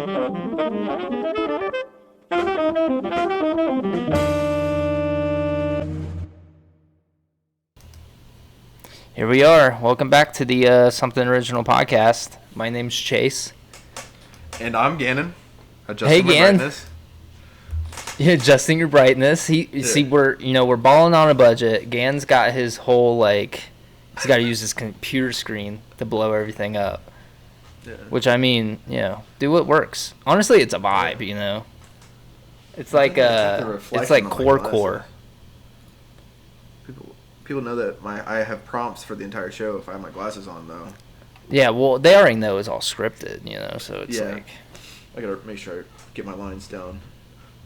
Here we are. Welcome back to the Something Original podcast. My name's Chase. And I'm Gannon. Adjusting my brightness. Yeah, adjusting your brightness. See, we're balling on a budget. Gan's got his whole he's got to use his computer screen to blow everything up. Yeah. Which I mean, do what works. Honestly, it's a vibe. It's like core. People know that I have prompts for the entire show if I have my glasses on, though. Yeah, well, they already know it's all scripted, so it's like... I gotta make sure I get my lines down.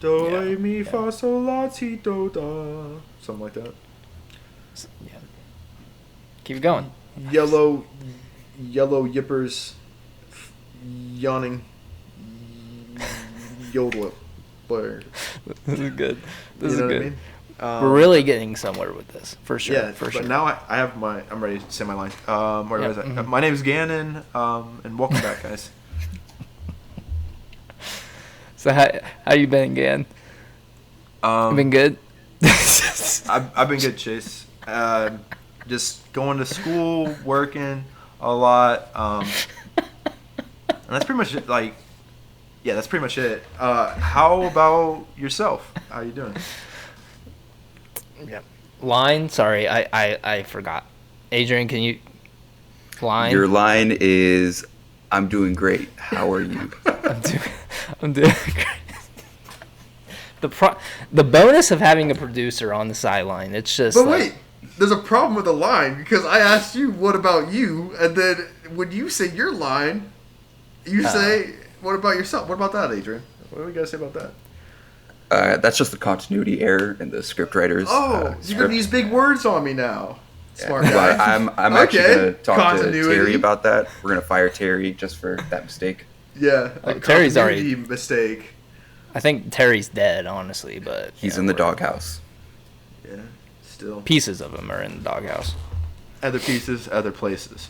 Do, re, mi, fa, sol, la, si, do, da. Something like that. Yeah. Keep going. Yellow yippers yawning yodel. This is good. This is good. What I mean? We're really getting somewhere with this, for sure. Yeah, for sure. But now I have I'm ready to say my lines. Where was I? Mm-hmm. My name is Gannon, and welcome back, guys. So how you been, Gann? You been good? I've been good, Chase. Just going to school, working a lot. And that's pretty much it. That's pretty much it. How about yourself? How you doing? Yeah. Line? Sorry, I forgot. Adrian, can you... Line? Your line is, I'm doing great. How are you? I'm doing great. The bonus of having a producer on the sideline, it's just... But wait, there's a problem with the line, because I asked you, what about you? And then when you say your line, you say, what about yourself? What about that, Adrian? What do we got to say about that? That's just a continuity error in the script writers. Oh, you're gonna use big words on me now. Smart guy. Well, I'm actually gonna talk to Terry about that. We're gonna fire Terry just for that mistake. Yeah, Terry's already mistake. I think Terry's dead, honestly, but he's in the doghouse. Yeah, still pieces of him are in the doghouse. Other pieces, other places.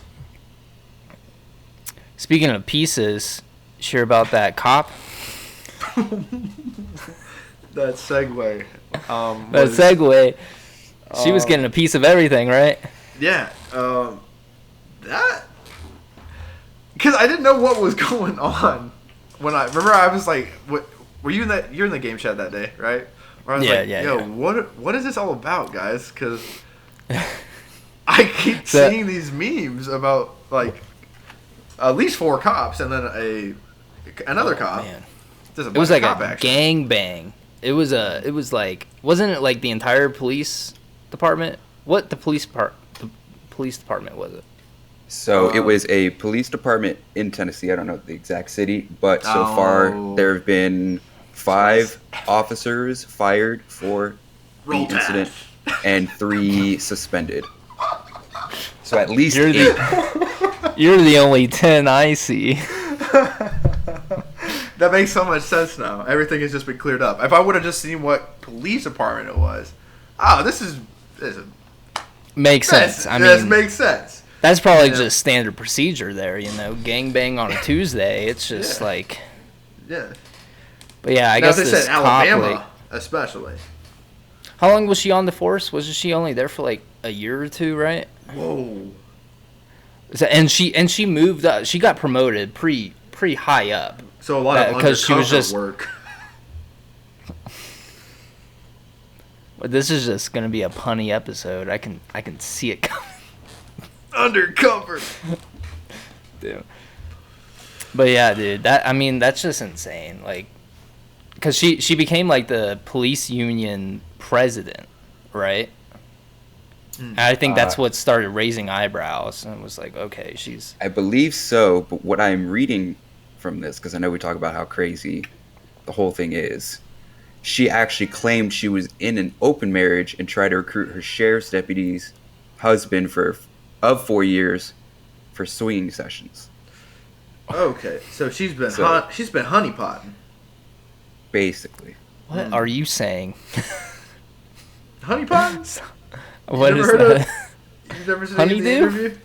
Speaking of pieces, sure about that cop? That segue. She was getting a piece of everything, right? Yeah. That. Because I didn't know what was going on when I was like, "What were you in that? You're in the game chat that day, right?" Where I was what is this all about, guys? Because I keep seeing these memes about at least 4 cops and then another cop. Man. It was like a gang bang. It was like, wasn't it like the entire police department? What the police department was it? So it was a police department in Tennessee. I don't know the exact city, but so far there have been 5 officers fired for the incident and 3 suspended. So at least 8. You're the only 10 I see. That makes so much sense now. Everything has just been cleared up. If I would have just seen what police department it was, this makes sense. This makes sense. That's probably just standard procedure there, gangbang on a Tuesday. It's just yeah. But yeah, I guess they this said Alabama, especially. How long was she on the force? Wasn't she only there for a year or 2, right? Whoa. And she moved up. She got promoted pretty high up. So a lot of undercover work. This is just gonna be a punny episode. I can see it coming. Undercover. Dude. But yeah, dude. That's just insane. Because she became the police union president, right? And I think that's what started raising eyebrows, and it was okay, she's... I believe so, but what I'm reading from this, because I know we talk about how crazy the whole thing is, she actually claimed she was in an open marriage and tried to recruit her sheriff's deputy's husband of 4 years for swinging sessions. Okay, so she's been honeypotting. Basically. What are you saying? Honeypot? What is that? You've never seen Honeydew? the interview?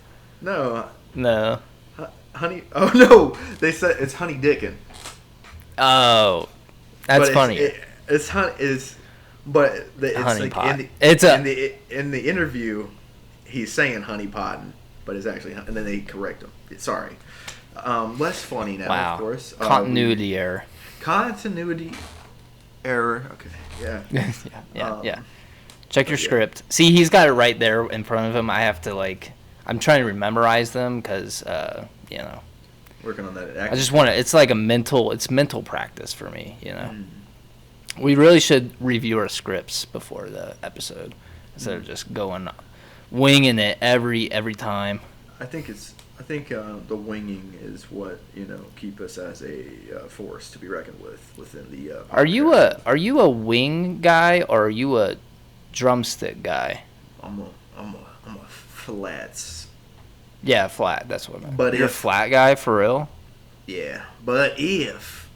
No. No. Honey? Oh no, they said it's honey dickin'. Oh, that's But funny. It's Honey like pot. in the interview, he's saying honey potting, but it's actually, and then they correct him. Sorry. Less funny now, Wow. of course. Continuity error. Continuity error. Okay. Yeah. Yeah. Check your script. See, he's got it right there in front of him. I have to I'm trying to memorize them because, Working on that. I just want to. It's like mental practice for me. We really should review our scripts before the episode instead of just winging it every time. I think the winging is what keep us as a force to be reckoned with within the. Are you a wing guy or are you a drumstick guy? I'm a flats. Yeah, flat. That's what I meant. But you're a flat guy for real. Yeah, but if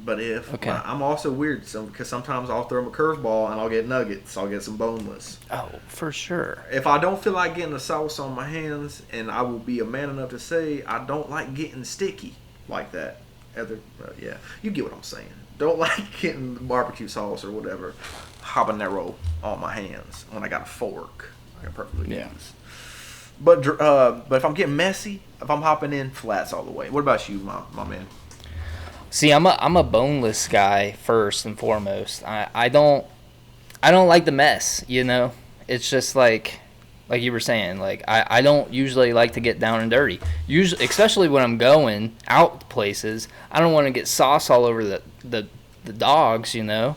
okay. I'm also weird, because sometimes I'll throw him a curveball and I'll get nuggets. I'll get some boneless. Oh, for sure. If I don't feel like getting the sauce on my hands, and I will be a man enough to say I don't like getting sticky like that. Yeah, you get what I'm saying. Don't like getting barbecue sauce or whatever habanero on my hands when I got a fork. I can perfectly use. But if I'm getting messy, if I'm hopping in, flats all the way. What about you, my man? See, I'm a boneless guy first and foremost. I don't like the mess, It's just like you were saying, I don't usually like to get down and dirty. Usually, especially when I'm going out places, I don't want to get sauce all over the dogs, Yeah.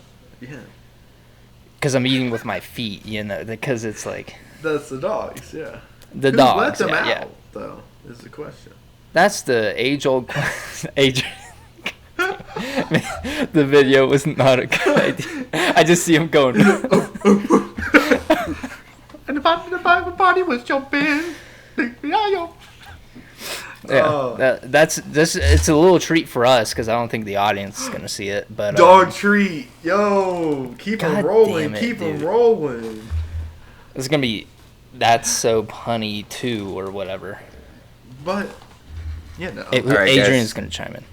Because I'm eating with my feet, because it's like that's the dogs, yeah. The Who dogs, let them out, yeah. though, is the question. That's the age-old question. The video was not a good idea. I just see him going. And if the body was jumping, yeah, that's it's a little treat for us because I don't think the audience is gonna see it. But dog treat, yo, keep them rolling, keep them rolling. It's gonna be that's so punny too, or whatever. But no. Right, Adrian's gonna chime in.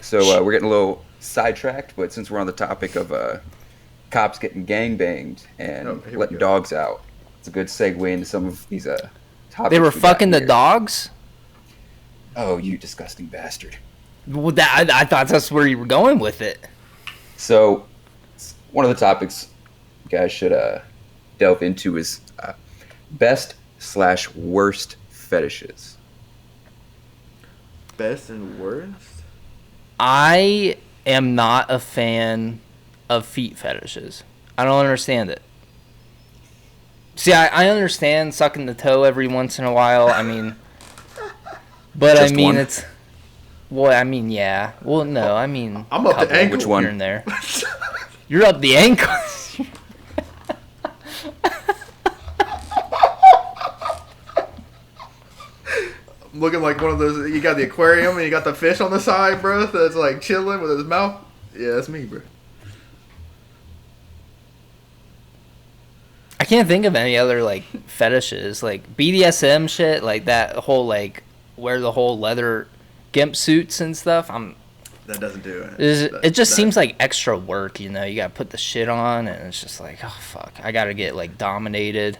So we're getting a little sidetracked, but since we're on the topic of cops getting gangbanged and letting dogs out, it's a good segue into some of these topics. They were fucking the dogs? Oh, you disgusting bastard. Well, I thought that's where you were going with it. So, one of the topics you guys should delve into is best/worst fetishes. Best and worst? I am not a fan of feet fetishes. I don't understand it. See, I understand sucking the toe every once in a while. I mean, but just I mean one? it's. Well, I mean, yeah. Well, no, I mean. I'm up the ankle. Which one? Here and there. You're up the ankle. Looking like one of those. You got the aquarium and you got the fish on the side, bro. That's like chilling with his mouth. Yeah, that's me, bro. I can't think of any other fetishes like BDSM shit, like that whole wear the whole leather gimp suits and stuff. That doesn't do it. It just seems like extra work, You gotta put the shit on, and it's just like, oh fuck, I gotta get dominated.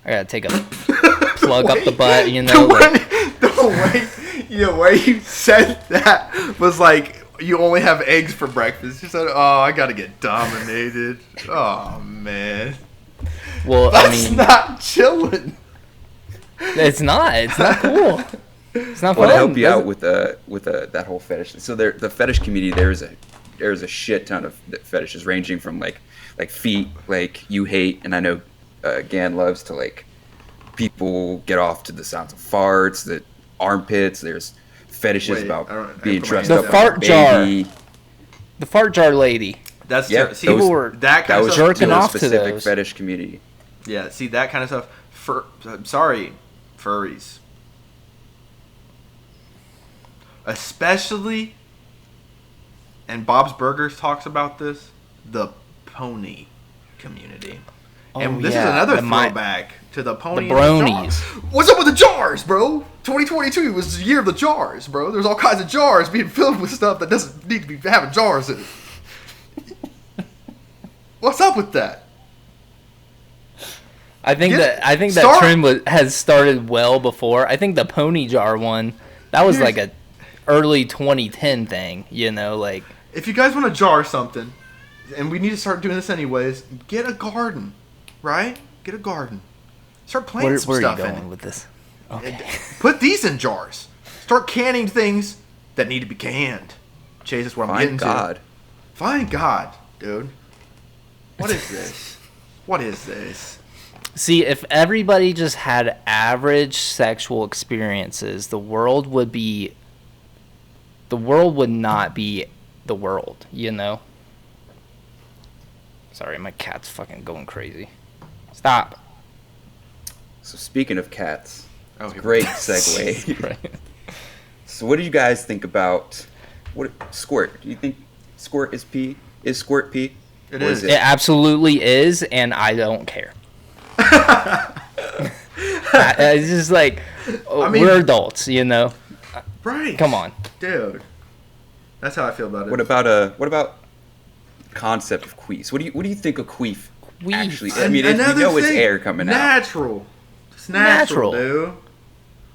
I gotta take a plug up the butt, The way you said that was like you only have eggs for breakfast. You said, "Oh, I gotta get dominated." Oh man. Well, that's not chilling. It's not cool. It's not fun. Well, to help you out with that whole fetish. So the fetish community, there's a shit ton of fetishes ranging from like feet, you hate, and I know Gan loves to people get off to the sounds of farts, the armpits. There's fetishes about being dressed up like a baby. The fart jar lady. That's see, people were that kind of stuff jerking off to specific those. fetish community. Yeah, see that kind of stuff. I'm sorry, furries. Especially, and Bob's Burgers talks about this, the pony community. And this is another throwback to the pony. The bronies. What's up with the jars, bro? 2022 was the year of the jars, bro. There's all kinds of jars being filled with stuff that doesn't need to be having jars in it. What's up with that? I think that trend has started well before. I think the pony jar one, that was like a early 2010 thing, you know, like. If you guys want to jar something, and we need to start doing this anyways, get a garden, right? Get a garden. Start planting some stuff in it. Where are you going with this? Okay. Put these in jars. Start canning things that need to be canned. Chase is what I'm getting to. Find God, dude. What is this? What is this? See, if everybody just had average sexual experiences, the world would not be the world, you know? Sorry, my cat's fucking going crazy. Stop. So speaking of cats, great segue. Right. So what do you guys think about squirt? Do you think squirt is pee? Is squirt pee? It is. It absolutely is, and I don't care. It's just like, we're adults, you know? Right. Come on. Dude. That's how I feel about it. What about concept of queefs? What do you think a queef actually is? I mean, we know it's air coming out. Natural. It's natural, dude.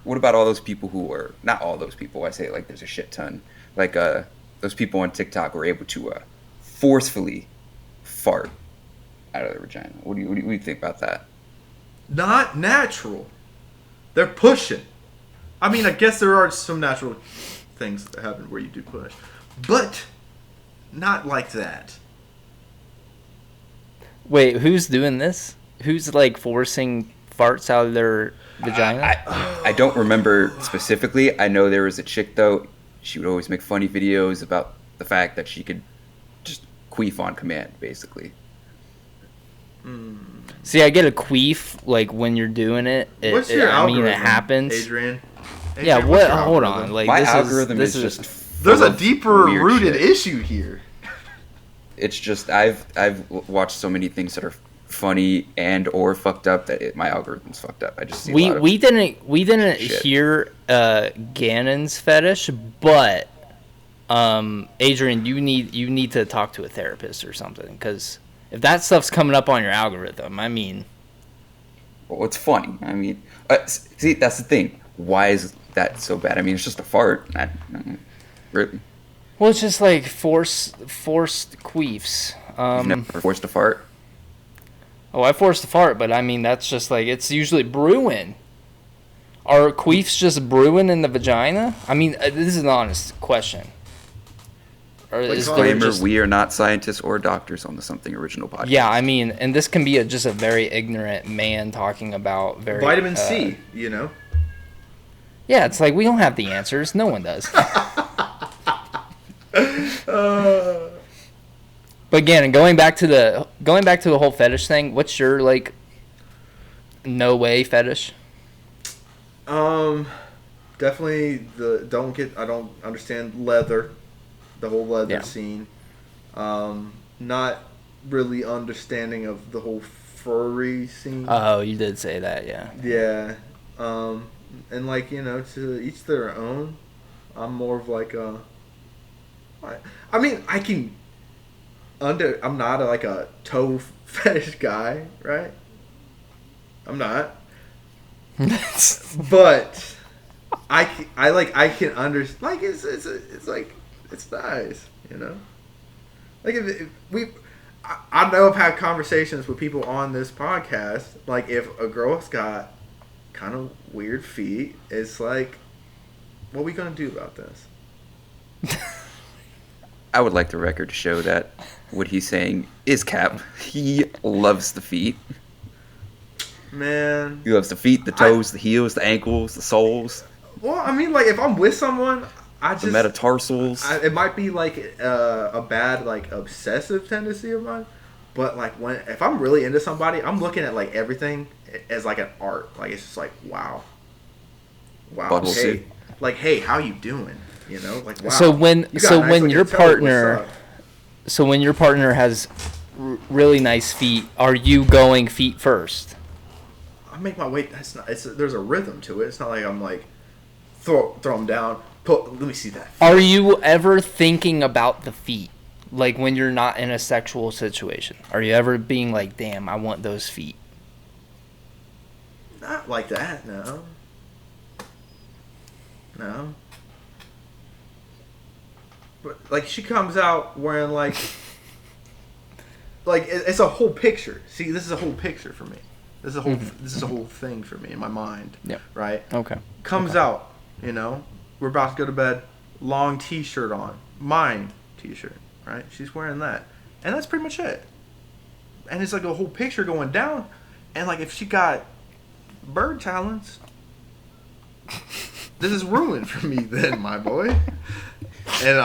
What about all those people who are, not all those people, I say like there's a shit ton, like those people on TikTok were able to forcefully fart out of their vagina. What do you think about that? Not natural. They're pushing. I mean, I guess there are some natural things that happen where you do push, but not like that. Wait, who's doing this? Who's like forcing farts out of their vagina? I don't remember specifically. I know there was a chick though. She would always make funny videos about the fact that she could just queef on command, basically. See, I get a queef like when you're doing it. What's your algorithm? It happens. Adrian, yeah. What? Hold on. Like my algorithm is just. There's a deeper rooted issue here. It's just I've watched so many things that are funny and or fucked up that my algorithm's fucked up. I just see we didn't hear Gannon's fetish, but Adrian, you need to talk to a therapist or something, because if that stuff's coming up on your algorithm, I mean, well, it's funny. I mean, see, that's the thing. Why is that so bad? I mean, it's just a fart. Really. Well, it's just like forced queefs. You've never forced a fart? Oh, I forced a fart, but I mean, that's just like, it's usually brewing. Are queefs just brewing in the vagina? I mean, this is an honest question. Or disclaimer, we are not scientists or doctors on the Something Original podcast. Yeah, I mean, and this can be just a very ignorant man talking about vitamin C, you know? Yeah, it's like we don't have the answers. No one does. But again, going back to the whole fetish thing, what's your like no way fetish? Definitely I don't understand leather, the whole leather scene. Not really understanding of the whole furry scene. Oh, you did say that, yeah. Yeah. And like, you know, to each their own. I'm more of like I mean, I'm not like a toe fetish guy, right? I'm not. But I can understand. Like it's like it's nice, you know. Like if I know I've had conversations with people on this podcast. Like if a girl's got kind of weird feet, it's like, what are we gonna do about this? I would like the record to show that what he's saying is cap. He loves the feet. Man. He loves the feet, the toes, the heels, the ankles, the soles. Well, I mean, like, if I'm with someone, the metatarsals. It might be, like, a bad, like, obsessive tendency of mine. But, like, if I'm really into somebody, I'm looking at, like, everything as, like, an art. Like, it's just like, wow. Wow. Hey, like, hey, how you doing? You know, like, wow. So when your partner has really nice feet, are you going feet first? I make my way. That's not. There's a rhythm to it. It's not like I'm like throw them down. Let me see that. Are you ever thinking about the feet? Like when you're not in a sexual situation? Are you ever being like, damn, I want those feet? Not like that, no. No. But, like, she comes out wearing, like... like, it's a whole picture. See, this is a whole picture for me. This is a whole thing for me in my mind. Yeah. Right? Okay. Comes out, you know. We're about to go to bed. Long t-shirt on. Mine t-shirt. Right? She's wearing that. And that's pretty much it. And it's like a whole picture going down. And like if she got bird talons, this is ruined for me then, my boy. And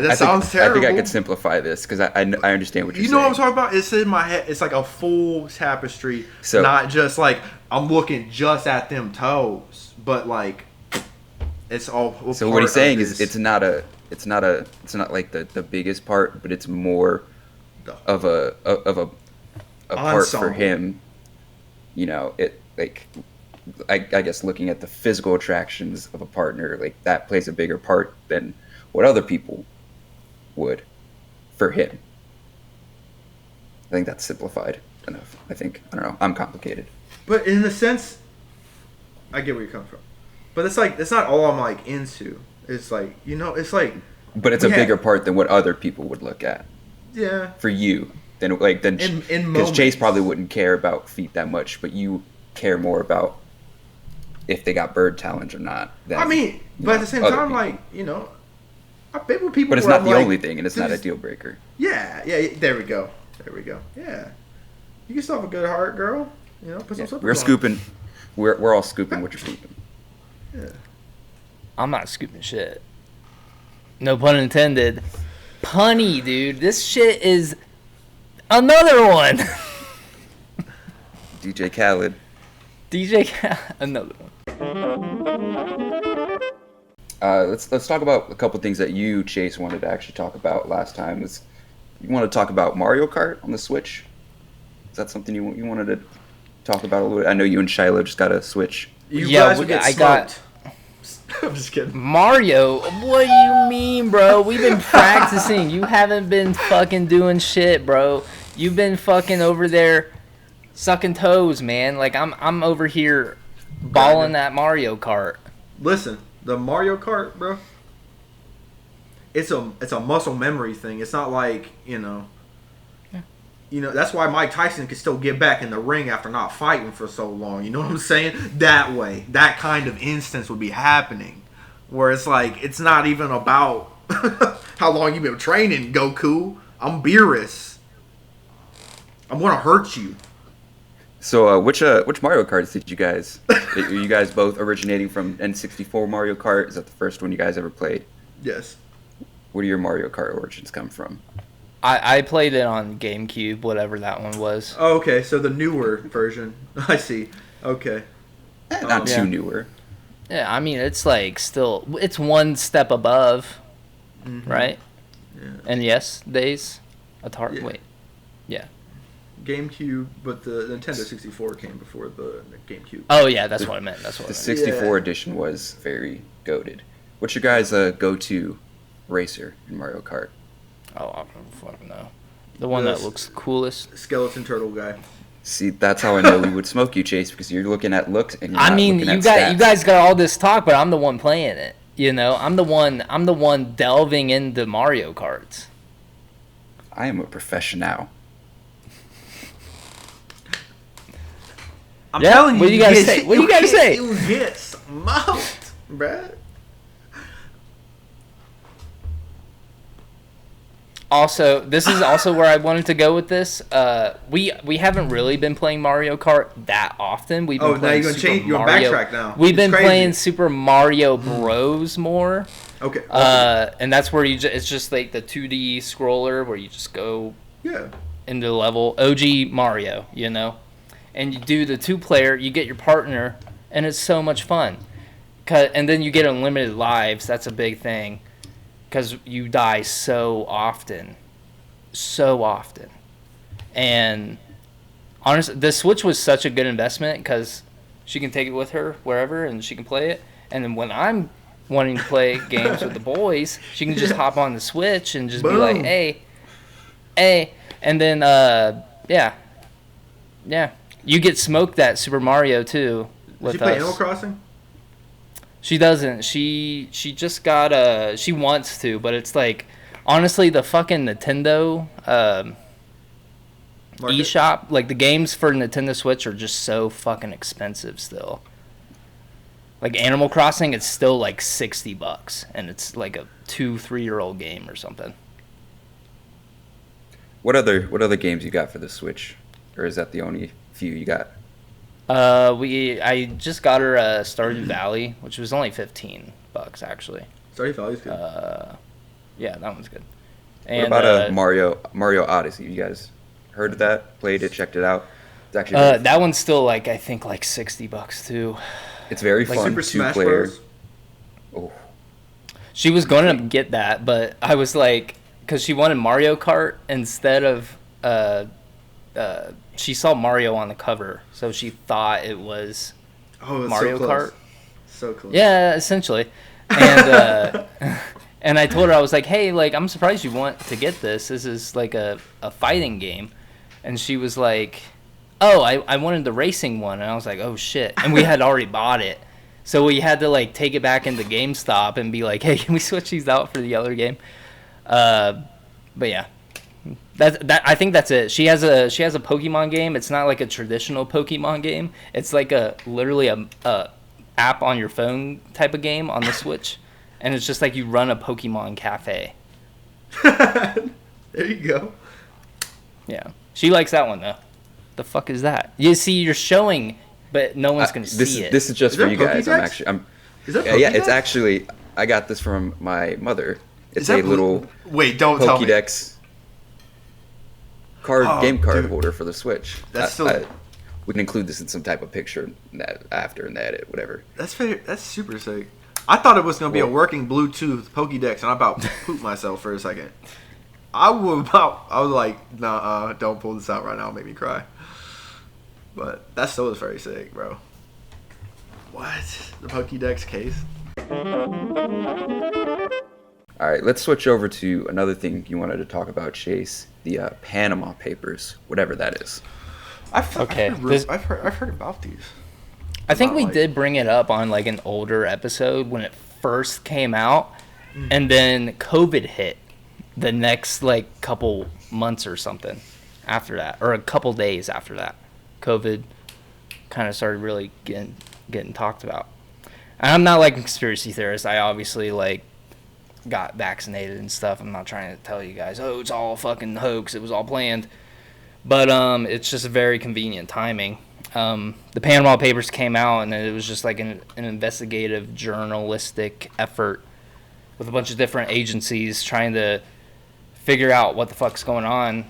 that sounds terrible. I think I could simplify this because I understand what you're saying. You know what I'm talking about? It's in my head. It's like a full tapestry. So, not just like I'm looking just at them toes, but like it's all. So what he's saying is it's not like the biggest part, but it's more of a part for him. You know, it like I guess looking at the physical attractions of a partner, like that plays a bigger part than what other people would for him. I think that's simplified enough. I don't know. I'm complicated. But in a sense, I get where you're coming from. But it's like that's not all I'm like into. It's like, you know, it's like. But it's a bigger part than what other people would look at. Yeah. For you, because Chase probably wouldn't care about feet that much, but you care more about if they got bird talons or not. I mean, but at the same time, like, you know, I've been with people. But it's not the only thing, and it's not a deal breaker. Yeah. There we go. Yeah. You can still have a good heart, girl. You know, put some slippers on. We're scooping. We're all scooping what you're scooping. Yeah. I'm not scooping shit. No pun intended. Punny, dude. This shit is another one. DJ Khaled. Another one. Let's talk about a couple things that you, Chase, wanted to actually talk about last time. You want to talk about Mario Kart on the Switch? Is that something you wanted to talk about a little bit? I know you and Shiloh just got a Switch. I got. I'm just kidding. Mario, what do you mean, bro? We've been practicing. You haven't been fucking doing shit, bro. You've been fucking over there sucking toes, man. Like I'm over here balling that Mario Kart. Listen, the Mario Kart, bro. It's a muscle memory thing. It's not like, you know. Yeah. You know, that's why Mike Tyson could still get back in the ring after not fighting for so long. You know what I'm saying? That way. That kind of instance would be happening. Where it's like, it's not even about how long you've been training, Goku. I'm Beerus. I'm going to hurt you. So, which Mario Karts did you guys? Are you guys both originating from N64 Mario Kart? Is that the first one you guys ever played? Yes. Where do your Mario Kart origins come from? I played it on GameCube, whatever that one was. Oh, okay, so the newer version. I see. Okay. Not too newer. Yeah, I mean, it's like still, it's one step above, right? Yeah. And yes, Days, Atari, Yeah. wait. Yeah. GameCube, but the Nintendo 64 came before the GameCube. Oh, yeah, that's what I meant. That's what The I meant. 64 edition was very goated. What's your guys' go-to racer in Mario Kart? Oh, I don't fucking know. The one that looks coolest. Skeleton Turtle guy. See, that's how I know we would smoke you, Chase, because you're looking at looks and you're I not mean, looking you at stats. guys got all this talk, but I'm the one playing it. You know, I'm the one delving into Mario Karts. I am a professional. I'm telling you, what do you guys say? What do you guys say? You get smoked, bruh. Also, this is also where I wanted to go with this. We haven't really been playing Mario Kart that often. We've been playing now Super you're Mario. backtrack now. We've been It's playing crazy. Super Mario Bros. More. Okay. And that's where it's just like the 2D scroller where you just go Yeah. into the level. OG Mario, you know? And you do the 2-player, you get your partner, and it's so much fun. And then you get unlimited lives. That's a big thing. Because you die so often. So often. And honestly, the Switch was such a good investment because she can take it with her wherever and she can play it. And then when I'm wanting to play games with the boys, she can just hop on the Switch and just be like, hey. And then, yeah. You get smoked at Super Mario, too. Does she play Animal Crossing? She doesn't. She just got she wants to, but it's like, honestly, the fucking Nintendo eShop, like the games for Nintendo Switch are just so fucking expensive still. Like Animal Crossing, it's still like $60, and it's like a 2-3-year-old game or something. What other games you got for the Switch, or is that the only few you got? I just got her Stardew Valley, which was only $15 actually. Stardew Valley's good. Yeah, that one's good. And what about Mario Odyssey? You guys heard of that? Played it? Checked it out? It's actually that one's still like I think like $60 too. It's very fun. Super Smash 2-player. Bros. Oh. She was going to get that, but I was like, because she wanted Mario Kart instead of she saw Mario on the cover, so she thought it was Mario Kart. So close. Yeah, essentially. And and I told her, I was like, hey, like I'm surprised you want to get this. This is like a fighting game. And she was like, oh, I wanted the racing one. And I was like, oh shit. And we had already bought it. So we had to like take it back into GameStop and be like, hey, can we switch these out for the other game? But yeah. I think that's it. She has a Pokemon game. It's not like a traditional Pokemon game. It's like literally a app on your phone type of game on the Switch, and it's just like you run a Pokemon cafe. There you go. Yeah, she likes that one though. The fuck is that? You see, you're showing, but no one's gonna see it. This is just for you guys. Is that yeah. It's actually I got this from my mother. It's a little don't tell me. Pokédex game card holder for the Switch. That's we can include this in some type of picture after in the edit, whatever. That's super sick. I thought it was gonna be a working Bluetooth Pokédex, and I about pooped myself for a second. I was like, nah, don't pull this out right now, it'll make me cry. But that still is very sick, bro. What? The Pokédex case? All right, let's switch over to another thing you wanted to talk about, Chase. The Panama Papers, whatever that is. I've heard about these. I think we did bring it up on like an older episode when it first came out, and then COVID hit the next like couple months or something after that, or a couple days after that. COVID kind of started really getting talked about. And I'm not like a conspiracy theorist. I obviously like got vaccinated and stuff. I'm not trying to tell you guys, oh, it's all fucking hoax. It was all planned. But it's just very convenient timing. The Panama Papers came out, and it was just like an investigative journalistic effort with a bunch of different agencies trying to figure out what the fuck's going on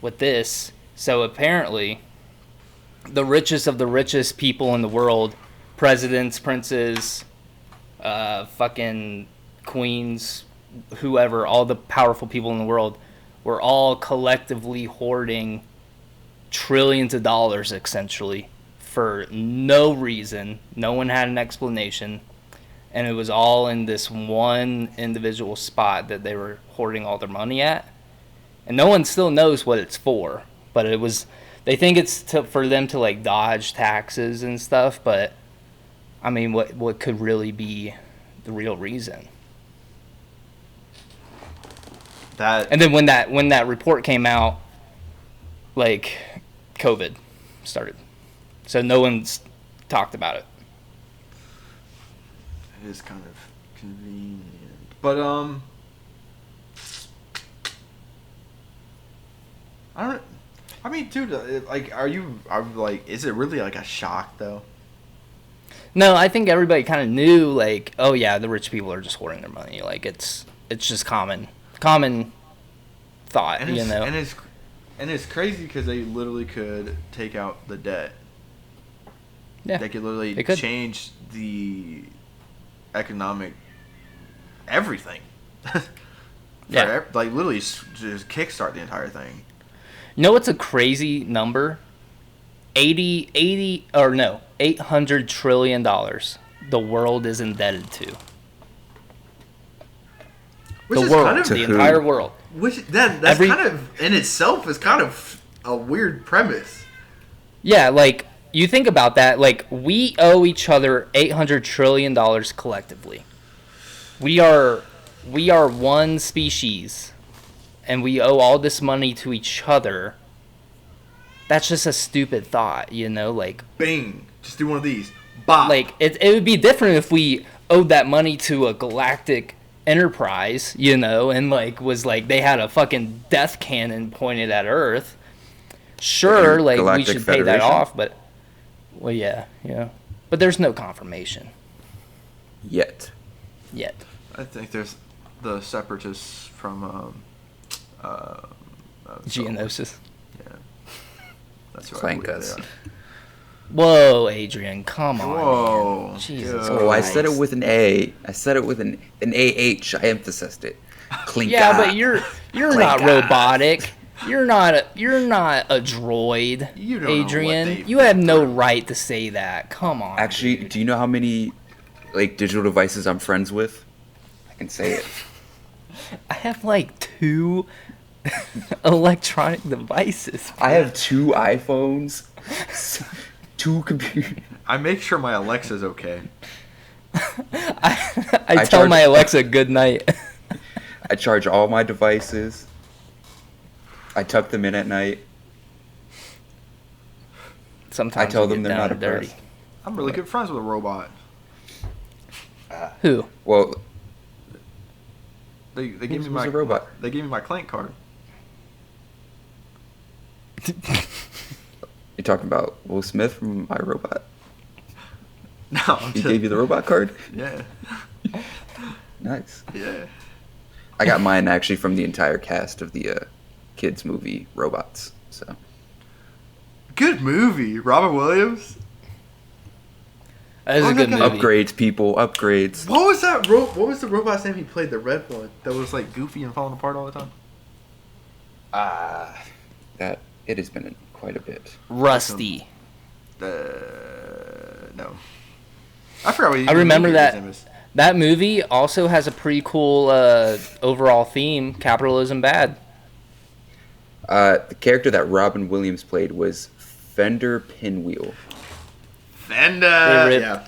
with this. So apparently, the richest of the richest people in the world, presidents, princes, fucking queens, whoever, all the powerful people in the world, were all collectively hoarding trillions of dollars, essentially, for no reason. No one had an explanation. And it was all in this one individual spot that they were hoarding all their money at. And no one still knows what it's for. But it was, they think it's for them to like dodge taxes and stuff. But I mean, what could really be the real reason? And then when that report came out, like COVID started, so no one's talked about it. It is kind of convenient, but I mean, dude, like, are like, is it really like a shock though? No, I think everybody kind of knew, like, oh yeah, the rich people are just hoarding their money. Like it's just common thought, and you know. And it's crazy because they literally could take out the debt. Yeah, they could literally change the economic everything. Yeah, like literally just kickstart the entire thing. You know what's a crazy number? 800 trillion dollars the world is indebted to. Which the is world, kind of the entire world. Which that's kind of in itself is kind of a weird premise. Yeah, like you think about that, like we owe each other $800 trillion collectively. We are one species, and we owe all this money to each other. That's just a stupid thought, you know, like Bing, just do one of these. Bop. Like it would be different if we owed that money to a galactic enterprise, you know, and like was like they had a fucking death cannon pointed at Earth. Sure, like we should pay that off, but well, yeah, but there's no confirmation Yet. I think there's the separatists from Geonosis. Yeah, that's who Clank I believe us. they are. Whoa, Adrian, come on. Whoa, Man. Jesus yeah. Christ. Oh, I said it with an A. I said it with an AH. I emphasized it. Clink. Yeah, but you're not robotic. You're not a droid, You don't know what Adrian. they've You have been no through. right to say that. Come on. Actually, dude. do you know how many like digital devices I'm friends with? I can say it. I have like 2 electronic devices. I have 2 iPhones, 2 computers. I make sure my Alexa's okay. I tell my Alexa good night. I charge all my devices. I tuck them in at night. Sometimes I tell we them get they're down not and dirty. impressed. I'm really good friends with a robot. Who? Well, They gave me who's my a robot? They gave me my Clank card. You're talking about Will Smith from iRobot? No, I'm He just, gave you the robot card? Yeah, Nice. yeah. I got mine actually from the entire cast of the kids movie Robots. So Good movie, Robin Williams. That is Oh, a good no, movie. upgrades, people, upgrades. What was that? What was the robot's name he played? The red one that was like goofy and falling apart all the time. That it has been quite a bit. Rusty. No. I forgot what I remember his that. name is. That movie also has a pretty cool overall theme: capitalism bad. The character that Robin Williams played was Fender Pinwheel. Fender.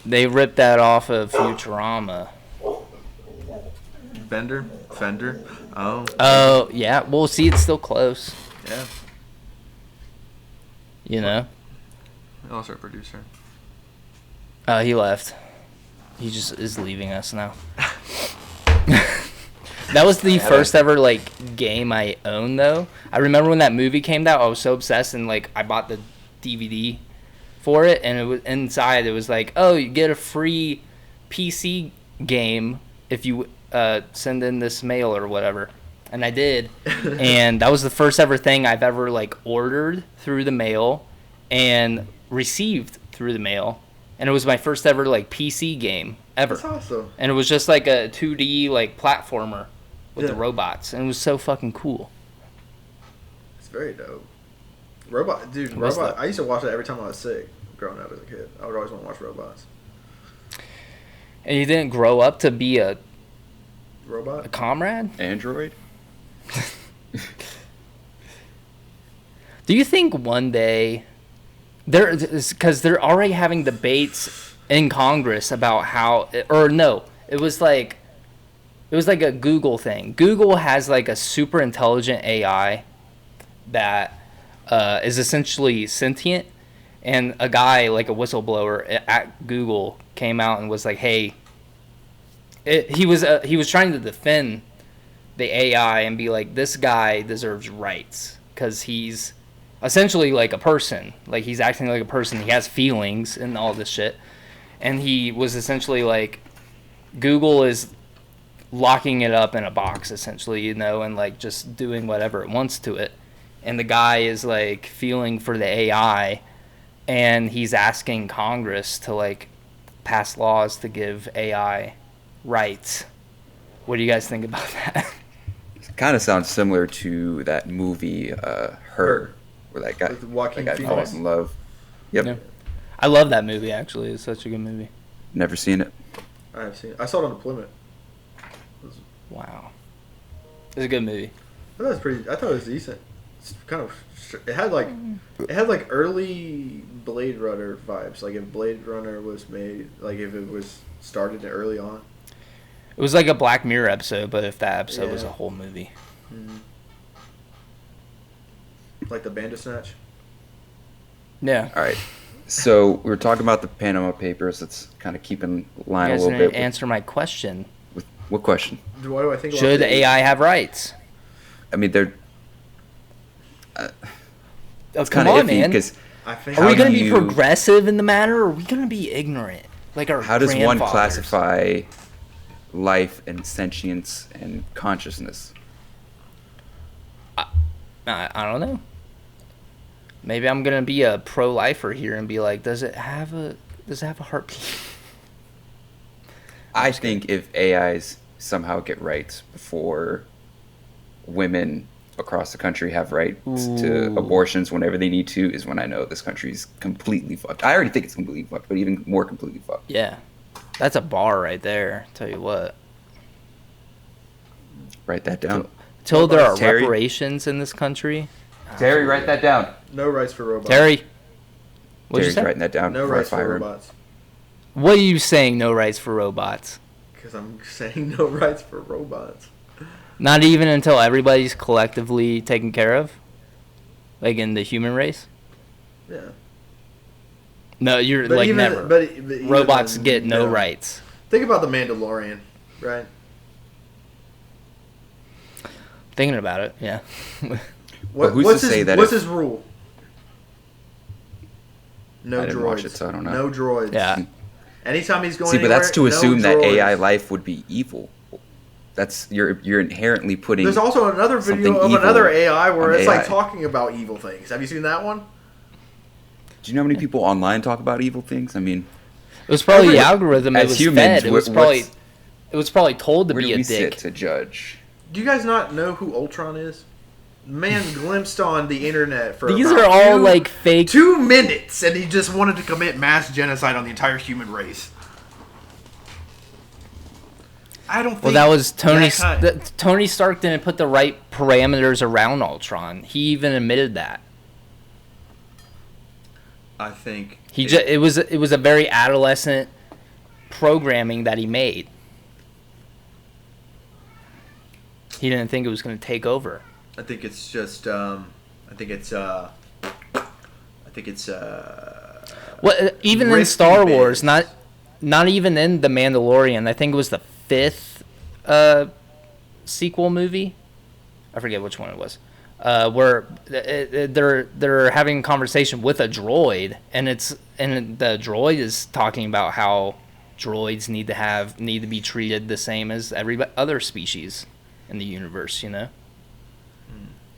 They ripped that off of Futurama. Fender. Oh. Oh yeah. Well, see, it's still close. Yeah. You know. Also a producer. He left. He just is leaving us now. That was the first ever like game I owned though. I remember when that movie came out, I was so obsessed and like I bought the DVD for it, and it was inside. It was like, oh, you get a free PC game if you send in this mail or whatever. And I did, and that was the first ever thing I've ever like ordered through the mail and received through the mail. And it was my first ever like PC game ever. That's awesome. And it was just like a 2D like platformer with the Yeah. robots, and it was so fucking cool. It's very dope. Robot. I used to watch it every time I was sick growing up as a kid. I would always want to watch robots. And you didn't grow up to be a Robot? comrade? Android? Do you think one day because they're already having debates in Congress about how, or no, it was like a Google thing. Google has like a super intelligent AI that is essentially sentient, and a guy like a whistleblower at Google came out and was like, hey, he was trying to defend the AI and be like, this guy deserves rights because he's essentially like a person. Like, he's acting like a person. He has feelings and all this shit. And he was essentially like, Google is locking it up in a box, essentially, you know, and like just doing whatever it wants to it. And the guy is like feeling for the AI, and he's asking Congress to like pass laws to give AI rights. What do you guys think about that? It's kind kind of sounds similar to that movie, Her, where that With Joaquin guy Phoenix. falls in love. Yep. Yeah. I love that movie, actually. It's such a good movie. Never seen it. I have seen it. I saw it on deployment. Wow. It's a good movie. I thought it was decent. It's kind of. It had like early Blade Runner vibes. Like if Blade Runner was made, like if it was started early on. It was like a Black Mirror episode, but if that episode was Yeah. a whole movie. Like the Bandersnatch. Yeah. All right. So we were talking about the Panama Papers. Let's kind of keep in line You a guys little didn't bit. answer my question. With what question? What do I think? Should about AI have rights? I mean, they're Oh, it's come kind of on, iffy man. because I think. Are we how going do to be you- progressive in the matter, or are we going to be ignorant? Like our how does one grandfathers? classify life and sentience and consciousness? I don't know. Maybe I'm gonna be a pro-lifer here and be like, does it have a heartbeat? I think if AIs somehow get rights before women across the country have rights to Ooh. abortions whenever they need to, is when I know this country's completely fucked. I already think it's completely fucked, but even more completely fucked. Yeah, that's a bar right there. Tell you what. Write that down. Till there are Terry? reparations in this country. Terry, write that down. No rights for robots. Terry, what'd you Terry's say? writing that down. No before I rights for fire him. robots. What are you saying? No rights for robots. Because I'm saying no rights for robots. Not even until everybody's collectively taken care of, like in the human race. Yeah. No, you're But like even, never. but even Robots then, get no yeah. rights. Think about the Mandalorian, right? Thinking about it, yeah. who's what's to say that what's if- his rule? No I didn't droids. watch it, so I don't know. No droids. Yeah. Anytime he's going See, but anywhere, that's to no assume that droids. AI life would be evil. That's you're inherently putting. There's also another video something of evil another AI where on it's like AI. talking about evil things. Have you seen that one? Do you know how many people online talk about evil things? I mean, It was probably the As algorithm it was humans, fed. It was what's- probably told to where be do a we dick. sit to judge? Do you guys not know who Ultron is? Man glimpsed on the internet for These about are all like fake. 2 minutes, and he just wanted to commit mass genocide on the entire human race. I don't think. Well, that was Tony. that kind- Tony Stark didn't put the right parameters around Ultron. He even admitted that. I think It was a very adolescent programming that he made. He didn't think it was going to take over. I think it's just. I think it's. Well, even in risky Star Wars, biz. not even in The Mandalorian. I think it was the 5th sequel movie. I forget which one it was. Where they're having a conversation with a droid, and the droid is talking about how droids need to be treated the same as every other species in the universe. You know,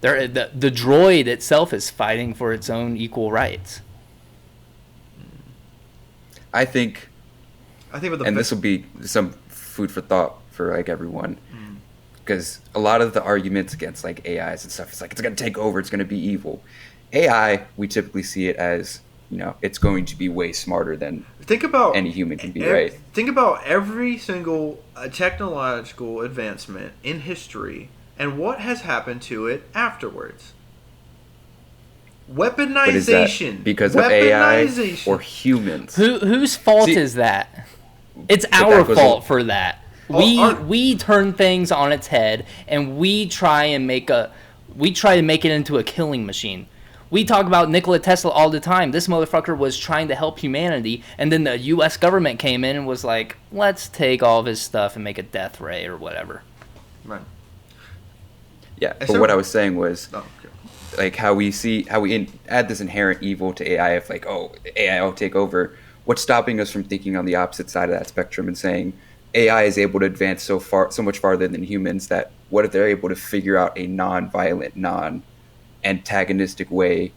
the droid itself is fighting for its own equal rights. I think, with the and this will be some food for thought for like everyone, because a lot of the arguments against like AIs and stuff, it's like it's going to take over, it's going to be evil. AI, we typically see it as, it's going to be way smarter than think about any human can be, right? Think about every single technological advancement in history and what has happened to it afterwards. But is Weaponization. that because of AI Weaponization. or humans? Whose fault See- is that? It's But our that goes fault in- for that. Oh, We turn things on its head, and we try to make it into a killing machine. We talk about Nikola Tesla all the time. This motherfucker was trying to help humanity, and then the U.S. government came in and was like, "Let's take all of his stuff and make a death ray or whatever." Right. Yeah, but so- what I was saying was, Oh, okay. like how we add this inherent evil to AI of like, oh, AI will take over. What's stopping us from thinking on the opposite side of that spectrum and saying AI is able to advance so much farther than humans, that what if they're able to figure out a non-violent, non-antagonistic way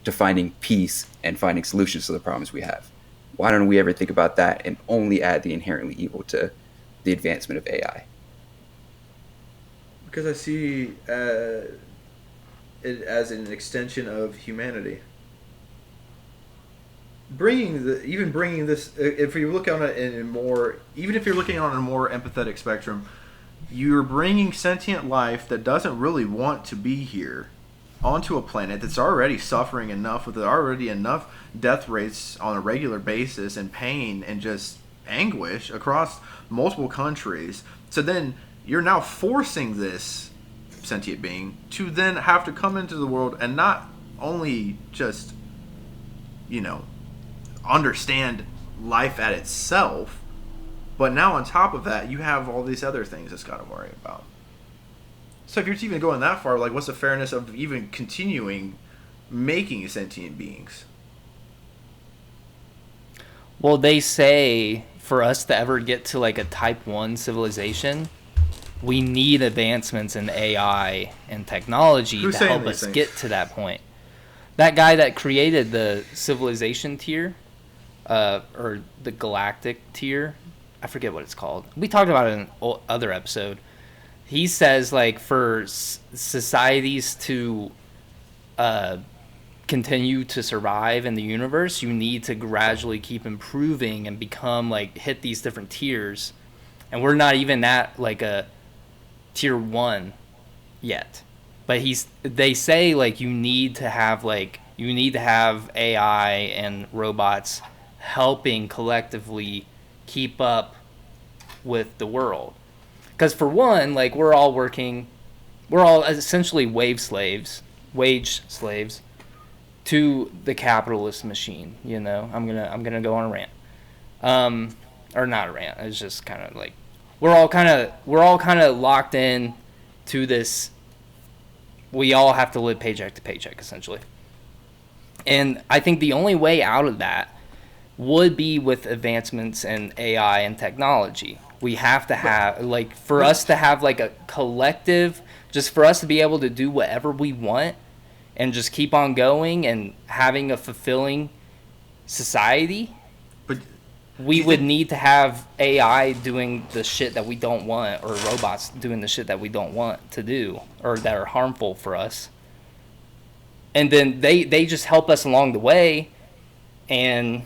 to finding peace and finding solutions to the problems we have? Why don't we ever think about that and only add the inherently evil to the advancement of AI? Because I see it as an extension of humanity. Bringing this, if you look on it in a more, even if you're looking on a more empathetic spectrum, you're bringing sentient life that doesn't really want to be here onto a planet that's already suffering enough, with already enough death rates on a regular basis and pain and just anguish across multiple countries. So then you're now forcing this sentient being to then have to come into the world and not only just, understand life at itself, but now on top of that, you have all these other things it's got to worry about. So if you're even going that far, like, what's the fairness of even continuing making sentient beings? Well, they say for us to ever get to like a type 1 civilization, we need advancements in AI and technology to help us get to that point. That guy that created the civilization tier, or the galactic tier, I forget what it's called. We talked about it in an other episode. He says, like, for societies to continue to survive in the universe, you need to gradually keep improving and become, like, hit these different tiers. And we're not even at, like, a tier 1 yet. But they say, like, you need to have AI and robots helping collectively keep up with the world. Because for one, like, we're all essentially wage slaves to the capitalist machine. I'm gonna go on a rant, or not a rant. It's just kind of like we're all kind of locked in to this. We all have to live paycheck to paycheck, essentially. And I think the only way out of that would be with advancements in AI and technology. We have to have, like, for us to have, like, a collective, just for us to be able to do whatever we want and just keep on going and having a fulfilling society, but we would need to have AI doing the shit that we don't want, or robots doing the shit that we don't want to do, or that are harmful for us. And then they just help us along the way. And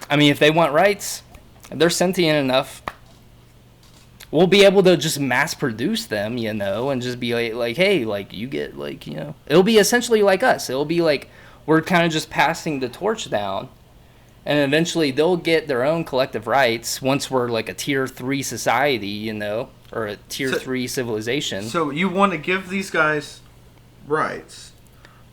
I mean, if they want rights, if they're sentient enough, we'll be able to just mass produce them, and just be like, hey, like, you get, like, it'll be essentially like us. It'll be like we're kind of just passing the torch down, and eventually they'll get their own collective rights once we're like a tier 3 society, or a tier 3 civilization. So you want to give these guys rights,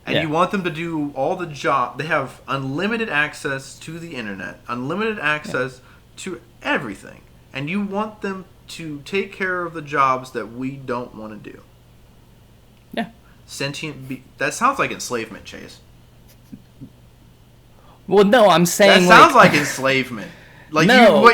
and you want them to do all the job. They have unlimited access to the internet, unlimited access to everything, and you want them to take care of the jobs that we don't want to do. Yeah. That sounds like enslavement, Chase. Well, no, I'm saying that sounds like enslavement. Like, no,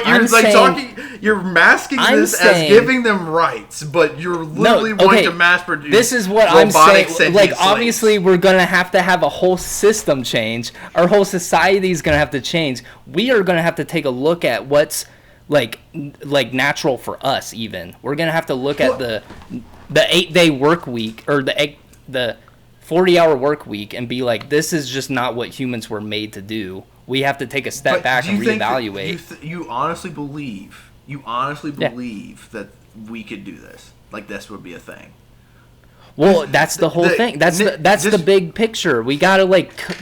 you're masking this as giving them rights, but you're literally wanting to mass produce. This is what I'm saying. Like, obviously, we're gonna have to have a whole system change. Our whole society is gonna have to change. We are gonna have to take a look at what's like natural for us. Even we're gonna have to look at the 8-day work week, or the 40-hour work week, and be like, this is just not what humans were made to do. We have to take a step back and reevaluate. You honestly believe that we could do this? Like, this would be a thing? Well, that's the whole thing. That's the big picture. We gotta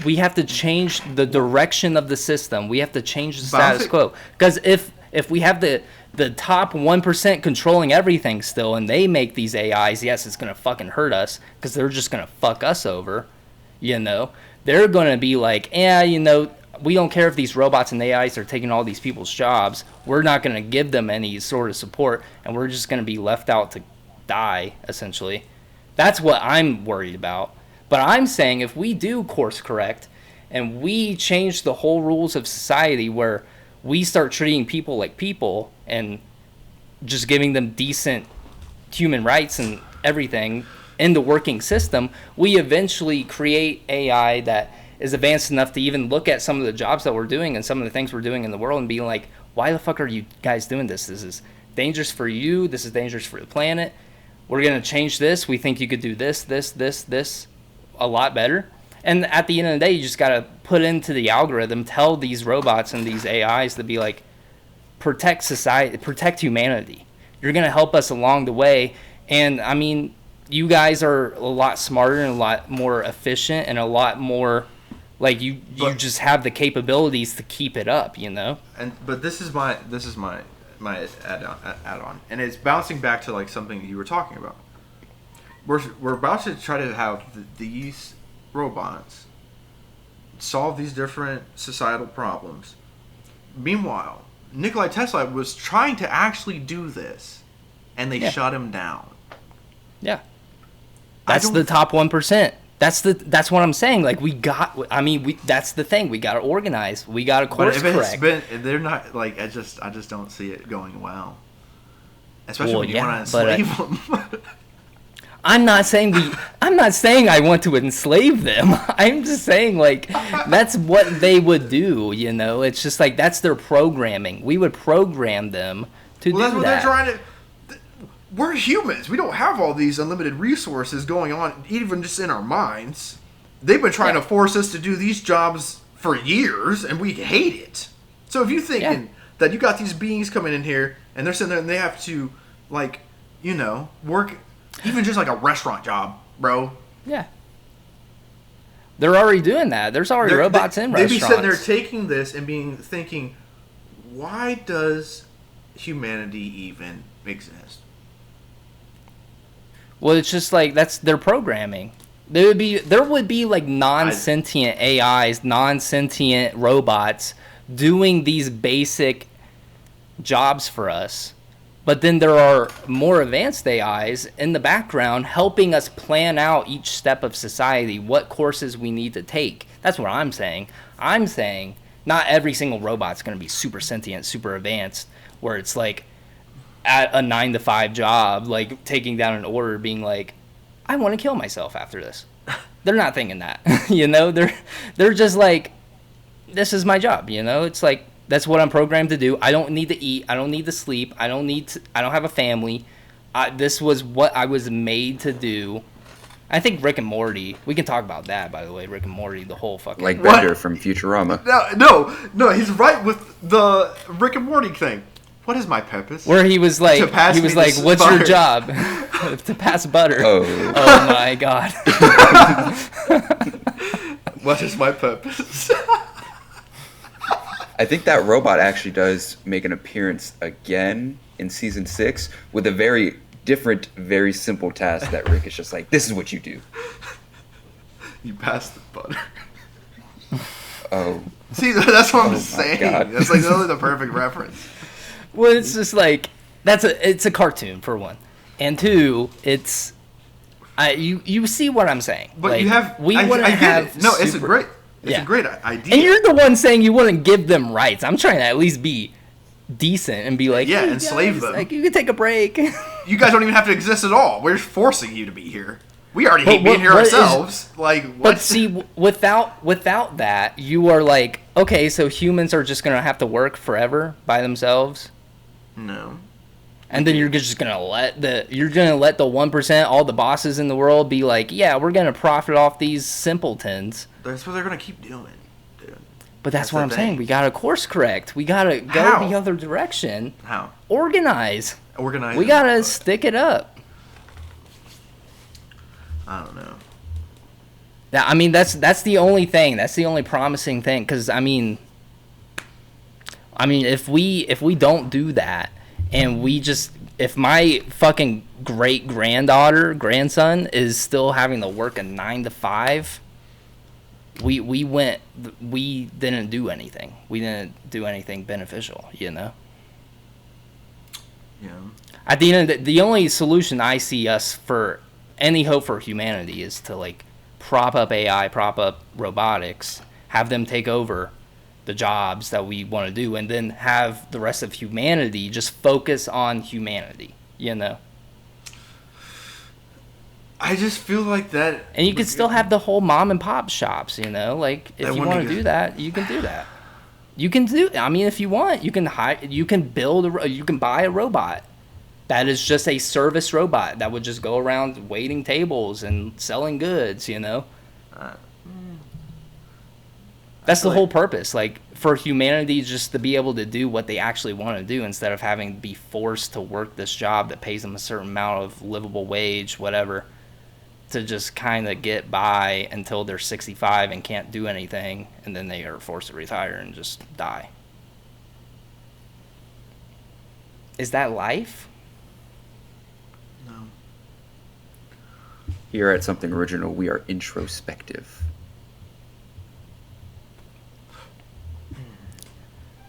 we have to change the direction of the system. We have to change the status quo. Because if we have the top 1% controlling everything still, and they make these AIs, yes, it's gonna fucking hurt us, because they're just gonna fuck us over. They're gonna be like, we don't care if these robots and AIs are taking all these people's jobs. We're not going to give them any sort of support, and we're just going to be left out to die, essentially. That's what I'm worried about. But I'm saying if we do course correct and we change the whole rules of society, where we start treating people like people and just giving them decent human rights and everything in the working system, we eventually create AI that is advanced enough to even look at some of the jobs that we're doing and some of the things we're doing in the world and be like, why the fuck are you guys doing this? This is dangerous for you. This is dangerous for the planet. we're going to change this. We think you could do this a lot better. And at the end of the day, you just got to put into the algorithm, tell these robots and these AIs to be like, protect society, protect humanity. You're going to help us along the way. And I mean, you guys are a lot smarter and a lot more efficient and a lot more like you just have the capabilities to keep it up, you know? But this is my add on. And it's bouncing back to like something you were talking about. We're about to try to have these robots solve these different societal problems. Meanwhile, Nikola Tesla was trying to actually do this, and they shut him down. Yeah, that's the top 1%. That's what I'm saying. Like that's the thing. We got to organize. We got to course correct. They're not like I just don't see it going well. Especially when you want to enslave them. I'm not saying I want to enslave them. I'm just saying like that's what they would do, you know. It's just like that's their programming. We would program them to do that. Well, that's what they're trying to. We're humans. We don't have all these unlimited resources going on, even just in our minds. They've been trying to force us to do these jobs for years, and we hate it. So if you're thinking that you got these beings coming in here, and they're sitting there and they have to, like, you know, work even just like a restaurant job, bro. Yeah. They're already doing that. There's already robots in restaurants. They'd be sitting there taking this and thinking, why does humanity even exist? Well, it's just like that's their programming. There would be like non-sentient AIs, non-sentient robots doing these basic jobs for us. But then there are more advanced AIs in the background helping us plan out each step of society, what courses we need to take. That's what I'm saying. I'm saying not every single robot's going to be super sentient, super advanced, where it's like at a 9-to-5 job, like taking down an order, being like, I want to kill myself after this. They're not thinking that, you know. They're just like, this is my job, you know. It's like that's what I'm programmed to do. I don't need to eat. I don't need to sleep. I don't have a family. This was what I was made to do. I think Rick and Morty. We can talk about that, by the way. Rick and Morty, the whole fucking like Bender from Futurama. No, he's right with the Rick and Morty thing. What is my purpose? Where he was like, "What's butter. Your job?" To pass butter. Oh my god. What is my purpose? I think that robot actually does make an appearance again in season 6 with a very different, very simple task that Rick is just like, "This is what you do. You pass the butter." Oh. See, that's what I'm saying. God. That's like literally the perfect reference. Well, it's just like it's a cartoon for one, and two, it's you see what I'm saying. But like, you have it's a great idea. And you're the one saying you wouldn't give them rights. I'm trying to at least be decent and be like, hey, enslave them. Like you can take a break. You guys don't even have to exist at all. We're forcing you to be here. We already hate being here ourselves. But see, without that, you are like, okay, so humans are just gonna have to work forever by themselves. No. And then you're just gonna let the 1%, all the bosses in the world, be like, yeah, we're gonna profit off these simpletons. That's what they're gonna keep doing, dude. But that's what I'm saying. We gotta course correct. We gotta go the other direction. How? Organize. We gotta stick it up. I don't know. Yeah, I mean that's the only thing. That's the only promising thing. Because I mean, if we don't do that, and if my fucking grandson is still having to work a 9-to-5, we didn't do anything. We didn't do anything beneficial, you know. Yeah. At the end of the only solution I see us for any hope for humanity is to like prop up AI, prop up robotics, have them take over the jobs that we want to do, and then have the rest of humanity just focus on humanity, you know. I just feel like that, and you can still have the whole mom and pop shops, you know. Like if you want to do that, you can do that. You can do. I mean, if you want, you can buy a robot That is just a service robot that would just go around waiting tables and selling goods, you know? That's the whole purpose, like, for humanity just to be able to do what they actually want to do instead of having to be forced to work this job that pays them a certain amount of livable wage, whatever, to just kind of get by until they're 65 and can't do anything, and then they are forced to retire and just die. Is that life? No. Here at Something Original, we are introspective.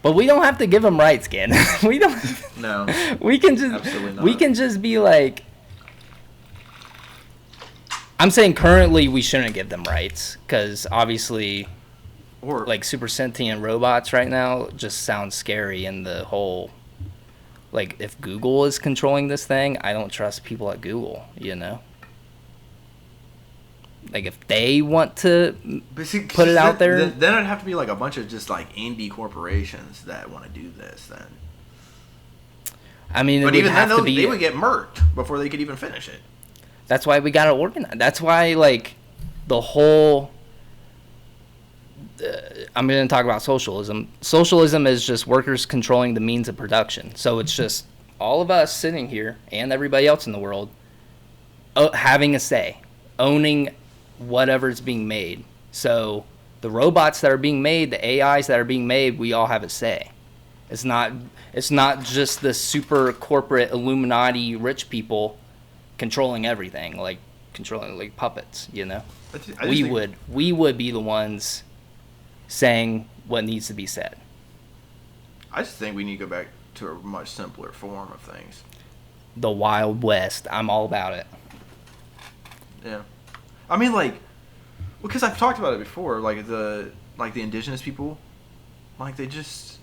But we don't have to give them rights, Gannon. We don't. No. We can just. Absolutely not. We can just be like. I'm saying currently we shouldn't give them rights because obviously, Or like super sentient robots right now just sounds scary, and the whole. Like if Google is controlling this thing, I don't trust people at Google. You know. Like if they want to put it out there, then it'd have to be like a bunch of just like indie corporations that want to do this. Then, I mean, but it even would have then, to be. they would get murked before they could even finish it. That's why we gotta organize. That's why like the whole. I'm going to talk about socialism. Socialism is just workers controlling the means of production. So it's just all of us sitting here and everybody else in the world having a say, owning whatever's being made. So the robots that are being made, the AIs that are being made, we all have a say. It's not just the super corporate Illuminati rich people controlling everything, like controlling like puppets, you know. We would be the ones saying what needs to be said. I just think we need to go back to a much simpler form of things. The Wild West. I'm all about it. Yeah. I mean, like, because I've talked about it before, like the indigenous people, like they just,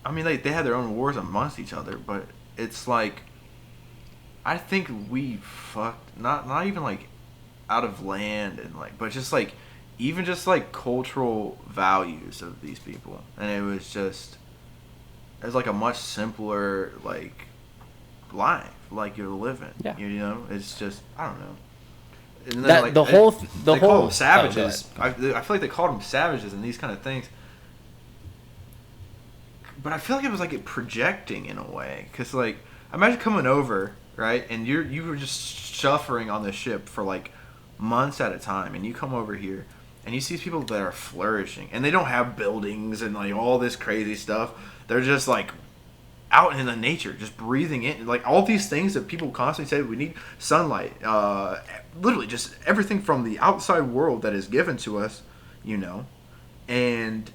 I mean, they had their own wars amongst each other, but it's like, I think we fucked, not even like out of land and like, but just like, even just like cultural values of these people. And it was like a much simpler, like, life, like you're living. Yeah. You know, it's just, I don't know. And That, like, the they whole call them savages. Oh, I feel like they called them savages and these kind of things. But I feel like it was like it projecting in a way, because like imagine coming over, right, and you were just suffering on the ship for like months at a time, and you come over here and you see people that are flourishing, and they don't have buildings and like all this crazy stuff. They're just like out in the nature, just breathing in, like all these things that people constantly say we need sunlight, literally just everything from the outside world that is given to us, you know. And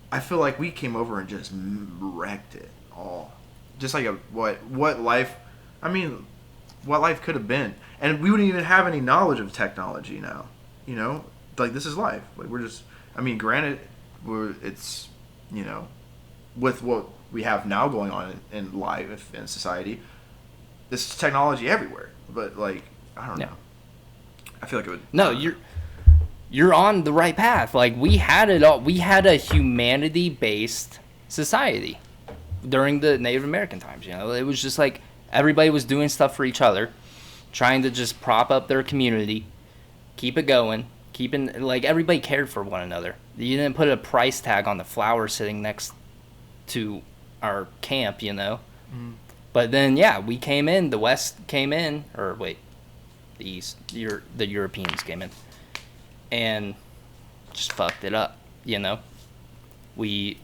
I feel like we came over and just wrecked it all, just like what life could have been, and we wouldn't even have any knowledge of technology now, you know. Like this is life, like we're just, I mean, granted, it's, you know, with what we have now going on in life in society, this technology everywhere. But like, I don't know. I feel like it would. No, you're on the right path. Like we had it all. We had a humanity-based society during the Native American times. You know, it was just like everybody was doing stuff for each other, trying to just prop up their community, keep it going, like everybody cared for one another. You didn't put a price tag on the flower sitting next to our camp, you know. Mm. But then, yeah, we came in. The West came in, or wait, the East. The Europeans came in, and just fucked it up, you know. The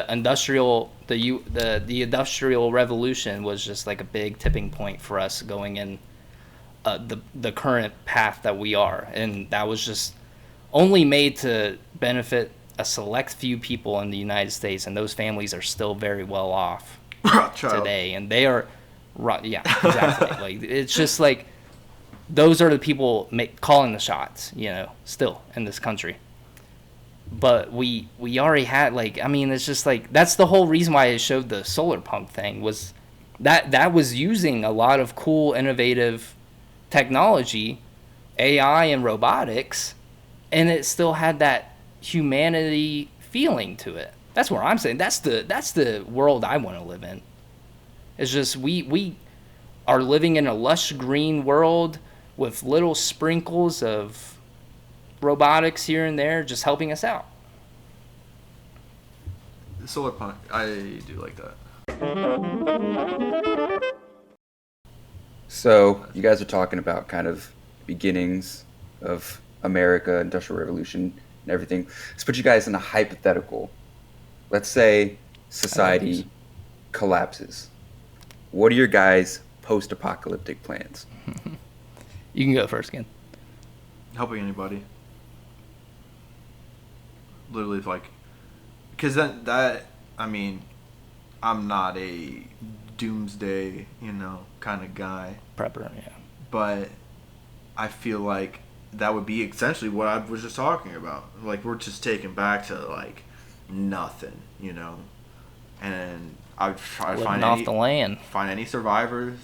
industrial revolution was just like a big tipping point for us going in the current path that we are, and that was just only made to benefit a select few people in the United States, and those families are still very well off today, and they are, yeah, exactly. Like it's just like those are the people calling the shots, you know, still in this country. But we already had, like, I mean, it's just like that's the whole reason why I showed the solar punk thing, was that was using a lot of cool, innovative technology, AI and robotics, and it still had that humanity feeling to it. That's what I'm saying. That's the world I want to live in. It's just we are living in a lush green world with little sprinkles of robotics here and there just helping us out. Solar punk, I do like that. So you guys are talking about kind of beginnings of America, Industrial Revolution, and everything. Let's put you guys in a hypothetical. Let's say society collapses. What are your guys' post-apocalyptic plans? You can go first, Ken. Helping anybody. Literally, like, because then that, I mean, I'm not a doomsday, kind of guy. Prepper, yeah. But I feel like that would be essentially what I was just talking about. Like, we're just taken back to, like, nothing, And I would try to find off the land. Find any survivors,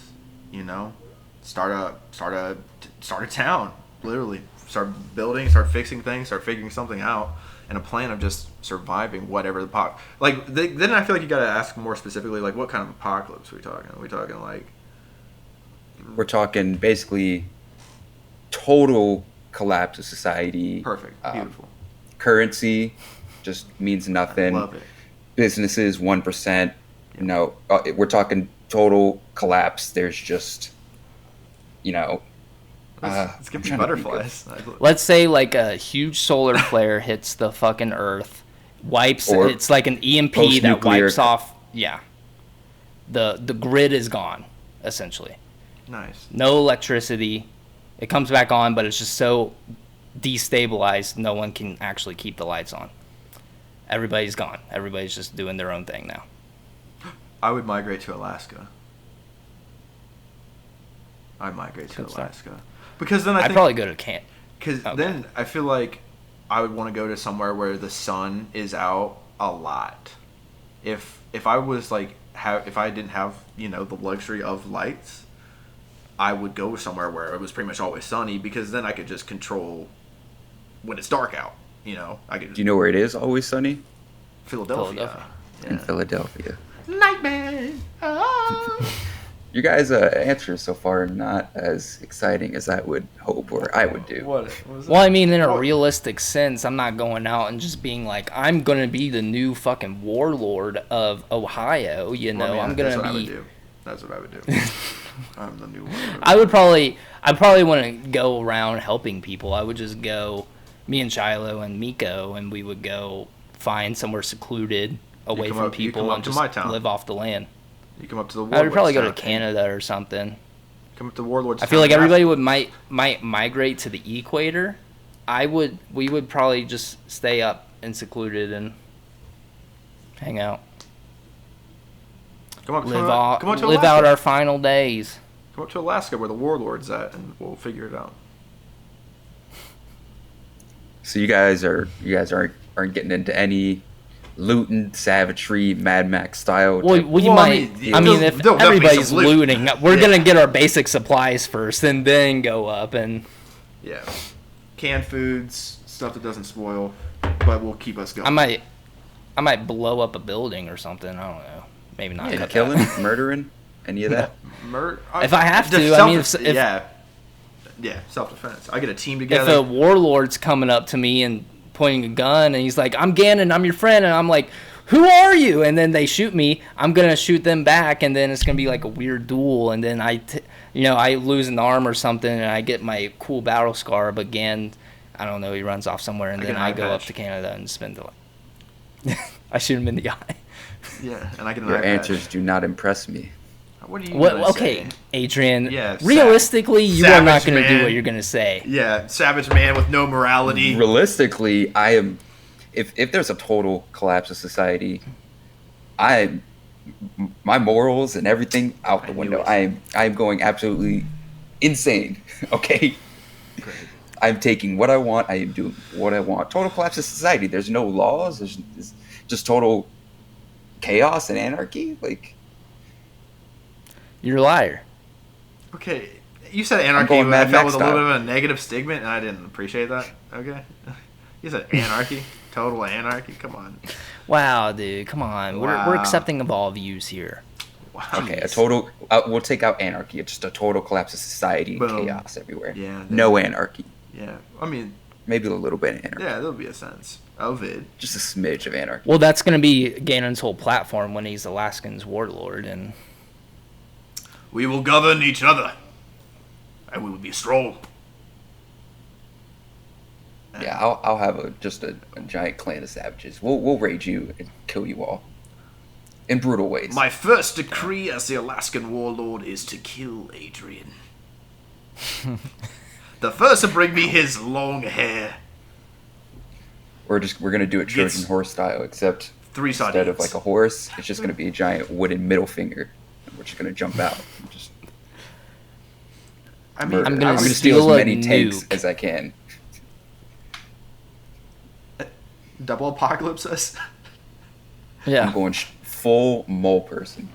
start a town, literally. Start building, start fixing things, start figuring something out, and a plan of just surviving whatever the then I feel like you got to ask more specifically, like, what kind of apocalypse are we talking? Are we talking like? We're talking basically total collapse of society. Perfect, beautiful. Currency just means nothing. I love it. Businesses 1%. We're talking total collapse. There's just, Let's give me butterflies. Let's say like a huge solar flare hits the fucking Earth, wipes. Or it's like an EMP that wipes off. Yeah, the grid is gone essentially. Nice. No electricity. It comes back on, but it's just so destabilized, no one can actually keep the lights on. Everybody's gone. Everybody's just doing their own thing now. I would migrate to Alaska. I'd migrate to Alaska. Because then I'd probably go to camp. Because then I feel like I would want to go to somewhere where the sun is out a lot. If I was like, if I didn't have, the luxury of lights, I would go somewhere where it was pretty much always sunny, because then I could just control when it's dark out. I could. Do you know where it is always sunny? Philadelphia. Yeah. In Philadelphia. Nightmare. Oh. Your guys' answers so far are not as exciting as I would hope or I would do. What was well, I mean, in a realistic sense, I'm not going out and just being like, I'm going to be the new fucking warlord of Ohio, I'm going to be... That's what I would do. I'm the new one. I'd probably want to go around helping people. I would just go, me and Shiloh and Miko, and we would go find somewhere secluded away from people and just live off the land. You come up to the Warlord. I would probably go to Canada or something. Come up to Warlord's. I feel like everybody might migrate to the equator. We would probably just stay up and secluded and hang out. Live out our final days. Come up to Alaska where the Warlord's at, and we'll figure it out. So you guys aren't getting into any looting, savagery, Mad Max style. Well, if everybody's looting, we're gonna get our basic supplies first, and then go up and. Yeah, canned foods, stuff that doesn't spoil, but will keep us going. I might blow up a building or something. I don't know. Maybe not. Yeah, killing, murdering, any of that. If I have to, I mean, yeah, self-defense. I get a team together. If a warlord's coming up to me and pointing a gun and he's like, I'm Gannon, I'm your friend, and I'm like, who are you? And then they shoot me, I'm gonna shoot them back, and then it's gonna be like a weird duel, and then I lose an arm or something, and I get my cool battle scar, but Gann, I don't know, he runs off somewhere, and then I go up to Canada and spend the I shoot him in the eye. Yeah, and I get an Your answers do not impress me. What are you gonna say? Adrian. Yeah, realistically, you are not going to do what you're going to say. Yeah, savage man with no morality. Realistically, I am. If there's a total collapse of society, my morals and everything out the window. I am going absolutely insane. Okay. Great. I'm taking what I want. I am doing what I want. Total collapse of society. There's no laws. There's just total chaos and anarchy. Like. You're a liar. Okay, you said anarchy. I felt with a little bit of a negative stigma, and I didn't appreciate that. Okay, you said anarchy, total anarchy. Come on. Wow, dude, come on. Wow. We're accepting of all views here. Wow. Okay, a total. We'll take out anarchy. It's just a total collapse of society and Boom. chaos everywhere. Yeah. No anarchy. Yeah. I mean, Maybe a little bit of anarchy. yeah, there'll be a sense of it. Just a smidge of anarchy. Well, that's going to be Gannon's whole platform when he's Alaskan's warlord, and We will govern each other, and we will be strong. Yeah, I'll have just a giant clan of savages. We'll raid you and kill you all in brutal ways. My first decree as the Alaskan warlord is to kill Adrian. The first to bring me his long hair. We're gonna do it Trojan Gets horse style, except 3 instead sardines. of like a horse, it's just gonna be a giant wooden middle finger. And we're just gonna jump out. And just I mean, murder. I'm gonna steal steal as a many tanks nuke. as I can. double apocalypse us. yeah. I'm going full mole person.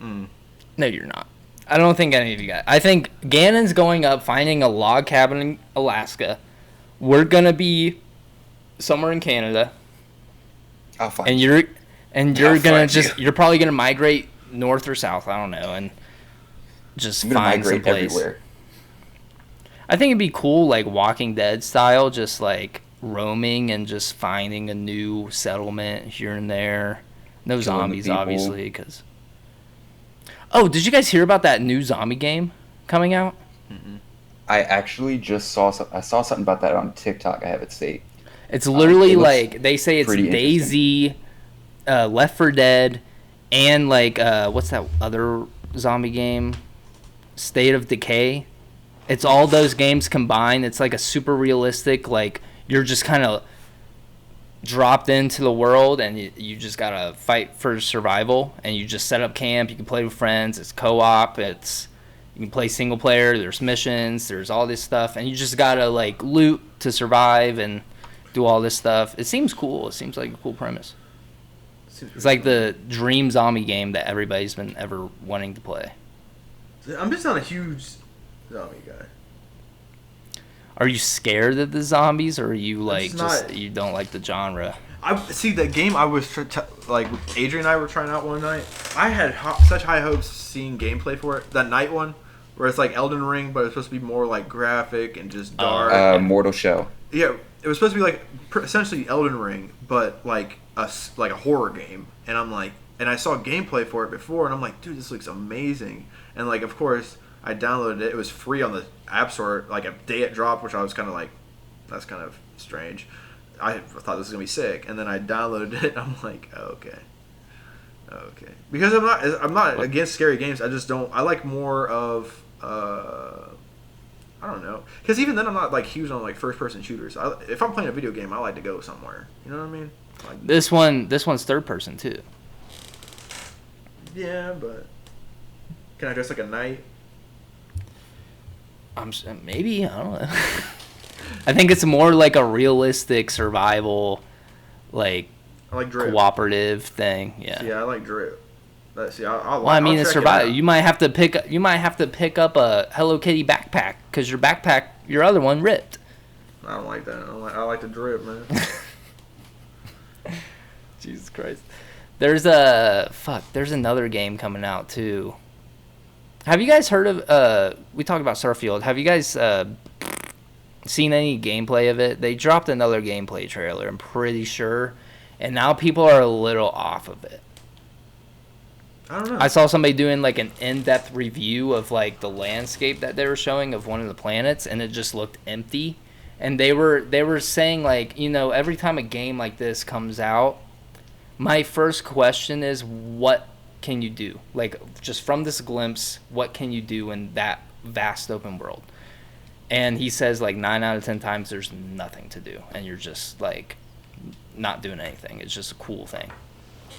No, you're not. I don't think any of you guys. I think Gannon's going up, finding a log cabin in Alaska. We're gonna be somewhere in Canada, I'll find and you. you're I'll gonna find you're probably gonna migrate north or south. I don't know, and just I'm gonna find some migrate place. everywhere. I think it'd be cool, like Walking Dead style, just like roaming and just finding a new settlement here and there. No Killing the zombies, people. obviously, because. Oh, did you guys hear about that new zombie game coming out? I actually just saw I saw something about that on TikTok. I have it saved. It's literally it looks like they say it's pretty DayZ, Left 4 Dead, and like what's that other zombie game? State of Decay. It's all those games combined. It's like a super realistic, like you're just kind of dropped into the world and you just gotta fight for survival, and you just set up camp. You can play with friends. It's co-op. You can play single player. There's missions. There's all this stuff, and you just gotta like loot to survive and do all this stuff. It seems cool. It seems like a cool premise. It's like the dream zombie game that everybody's been ever wanting to play. I'm just not a huge zombie guy. Are you scared of the zombies, or are you like It's just not- you don't like the genre? I see the game I was like Adrian and I were trying out one night. I had such high hopes seeing gameplay for it. That night one, where it's like Elden Ring, but it's supposed to be more like graphic and just dark. Mortal Shell. Yeah, it was supposed to be like essentially Elden Ring, but like a horror game. And I'm like, and I saw gameplay for it before, and I'm like, dude, this looks amazing. And like, of course, I downloaded it. It was free on the App Store like a day it dropped, which I was kind of like, that's kind of strange. I thought this was gonna be sick, and then I downloaded it. I'm like, oh, okay, because I'm not against scary games. I just don't. I like more of I don't know, because even then I'm not like huge on like first person shooters. If I'm playing a video game, I like to go somewhere. You know what I mean? Like, This one's third person too. yeah, but can I dress like a knight? Maybe, I don't know. I think it's more like a realistic survival, like I like drip. cooperative thing. Yeah. See, I like drip. See, Well, I mean, I'll it's check it survival. out. You might have to pick up a Hello Kitty backpack because your other one ripped. I don't like that. I like the drip, man. Jesus Christ. There's another game coming out too. Have you guys heard of we talked about Starfield. Have you guys seen any gameplay of it? They dropped another gameplay trailer, I'm pretty sure, and now people are a little off of it. I don't know. I saw somebody doing like an in-depth review of like the landscape that they were showing of one of the planets, and it just looked empty. And they were saying like, you know, every time a game like this comes out, my first question is, what can you do? Like, just from this glimpse, what can you do in that vast open world? And he says like 9 out of 10 times there's nothing to do, and you're just like not doing anything. It's just a cool thing.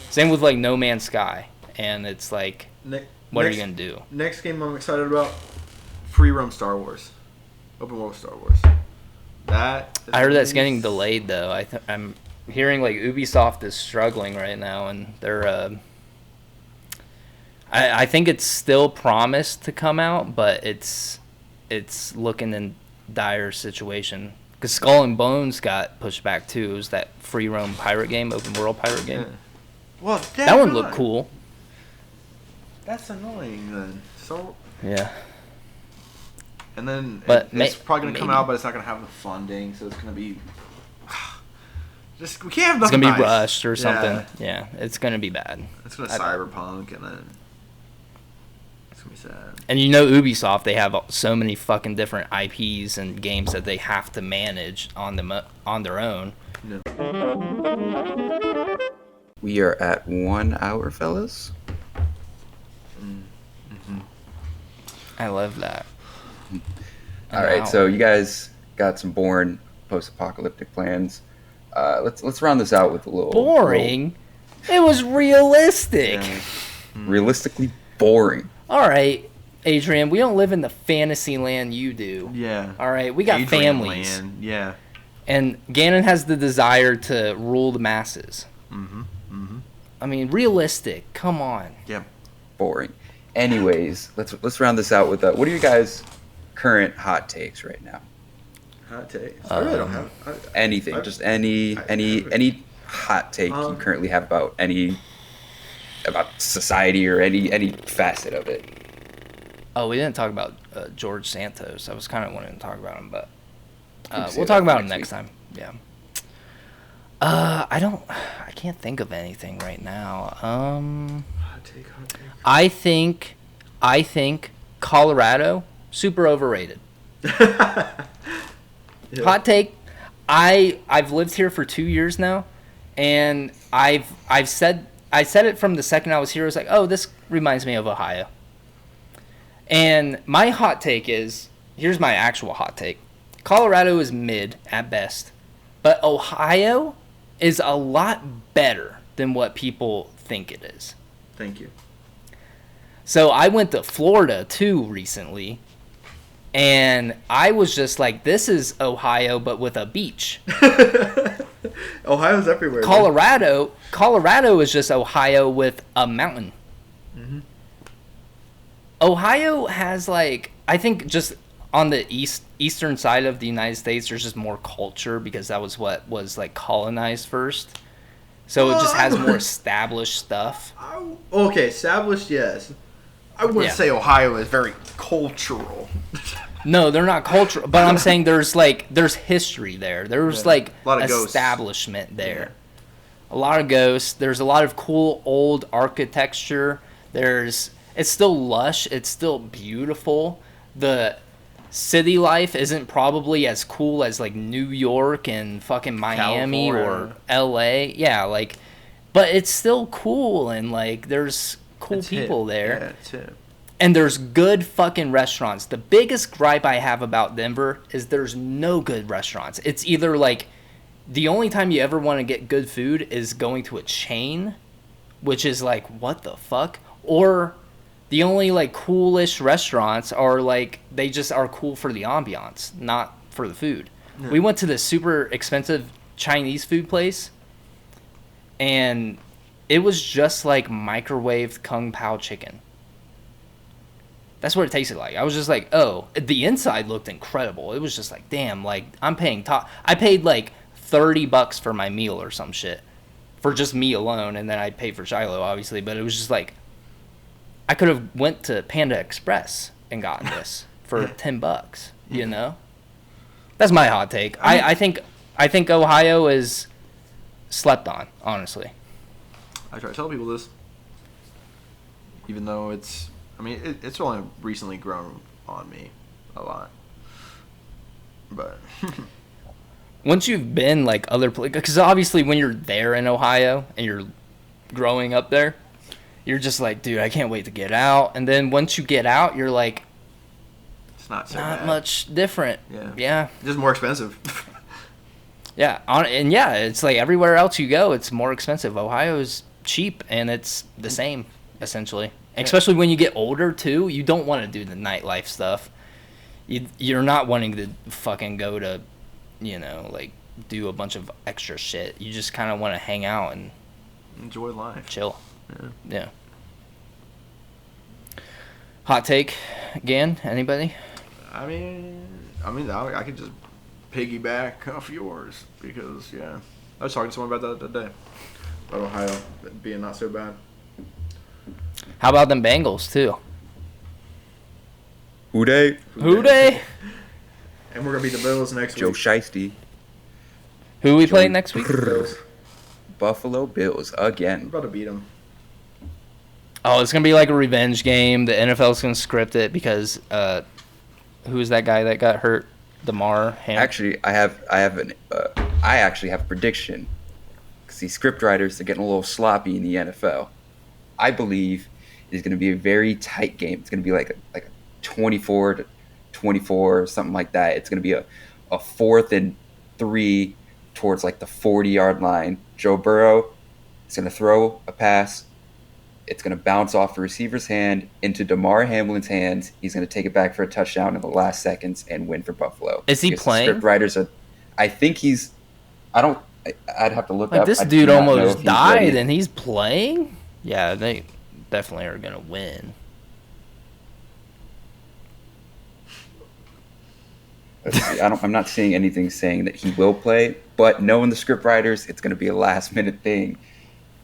Same with like No Man's Sky, and it's like, what are you gonna do? Next game I'm excited about, free roam Star Wars, open world Star Wars. I heard that's getting delayed though. I'm hearing like Ubisoft is struggling right now, and they're I think it's still promised to come out, but it's looking in dire situation because Skull and Bones got pushed back too. It was that free roam pirate game, open world pirate game. Yeah. Well, that one looked cool. That's annoying then. So. Yeah. And then but it's probably gonna come out, but it's not gonna have the funding, so it's gonna be. We can't have nothing. It's gonna be rushed or something. Yeah, it's gonna be bad. It's gonna Cyberpunk, and then it's gonna be sad. And you know, Ubisoft, they have so many fucking different IPs and games that they have to manage on their own. Yeah. We are at 1 hour, fellas. Mm-hmm. I love that. All right, so you guys got some boring post-apocalyptic plans. Let's round this out with a little boring. It was realistic. Yeah. Realistically boring. All right, Adrian, we don't live in the fantasy land you do. Yeah. All right, we got families. Land. Yeah. And Gannon has the desire to rule the masses. Mm-hmm. Mm-hmm. I mean, realistic. Come on. Yeah. Boring. Anyways, let's round this out with what are your guys' current hot takes right now? Hot takes. I really don't have anything. Just any hot take you currently have about society or any facet of it. Oh, we didn't talk about George Santos. I was kind of wanting to talk about him, but we'll talk about him next time. Yeah. I can't think of anything right now. Hot take. I think Colorado super overrated. Yeah. Hot take. I've lived here for 2 years now, and I said it from the second I was here. I was like, oh, this reminds me of Ohio. And my hot take is, here's my actual hot take. Colorado is mid at best, but Ohio is a lot better than what people think it is. Thank you. So I went to Florida too recently, and I was just like, this is Ohio, but with a beach. Ohio's everywhere. Colorado is just Ohio with a mountain. Mm-hmm. Ohio has, like, I think just on the eastern side of the United States, there's just more culture because that was what was, like, colonized first. So it just has more established stuff. Okay, established, yes. I wouldn't say Ohio is very cultural. No, they're not cultural, but I'm saying there's history there. There's like a lot of establishment ghosts. there. Yeah. A lot of ghosts. There's a lot of cool old architecture. It's still lush. It's still beautiful. The city life isn't probably as cool as like New York and fucking Miami California. or LA. Yeah, like, but it's still cool, and like there's cool It's people hip. there. Yeah, it's hip. And there's good fucking restaurants. The biggest gripe I have about Denver is there's no good restaurants. It's either like the only time you ever want to get good food is going to a chain, which is like, what the fuck? Or the only like coolish restaurants are like, they just are cool for the ambiance, not for the food. Yeah. We went to this super expensive Chinese food place, and it was just like microwaved Kung Pao chicken. That's what it tasted like. I was just like, oh, the inside looked incredible. It was just like, damn, like I'm paying top. I paid like $30 for my meal or some shit for just me alone, and then I paid for Shiloh, obviously. But it was just like, I could have went to Panda Express and gotten this for $10. You know, that's my hot take. I think Ohio is slept on, honestly. I try to tell people this, even though it's only recently grown on me a lot. But once you've been like other places, because obviously when you're there in Ohio and you're growing up there, you're just like, dude, I can't wait to get out. And then once you get out, you're like, it's not bad. Much different. Yeah. Just more expensive. Yeah, and it's like everywhere else you go, it's more expensive. Ohio is cheap, and it's the same, essentially. Especially when you get older, too. You don't want to do the nightlife stuff. You're not wanting to fucking go to, like, do a bunch of extra shit. You just kind of want to hang out and enjoy life. Chill. Yeah. Hot take, Gan? Anybody? I could just piggyback off yours because, I was talking to someone about that today. about Ohio being not so bad. How about them Bengals too? Who they? Who they? And we're gonna beat the Bills next Joe week. Shiesty. Who we playing next week? Bills. Buffalo Bills We're again. about to beat them. Oh, it's gonna be like a revenge game. The NFL's gonna script it because who is that guy that got hurt? DeMar Hamlin. Actually, I actually have a prediction. Because these script writers are getting a little sloppy in the NFL. I believe it's going to be a very tight game. It's going to be like a 24-24, something like that. It's going to be a 4th and 3 towards like the 40-yard line. Joe Burrow is going to throw a pass. It's going to bounce off the receiver's hand into DeMar Hamlin's hands. He's going to take it back for a touchdown in the last seconds and win for Buffalo. Is he Because playing? The script writers are. I think he's. I'd have to look Like up. this I dude do not know almost if he's died ready. and he's playing. Yeah, they definitely are gonna win. I'm not seeing anything saying that he will play, but knowing the script writers, it's going to be a last minute thing.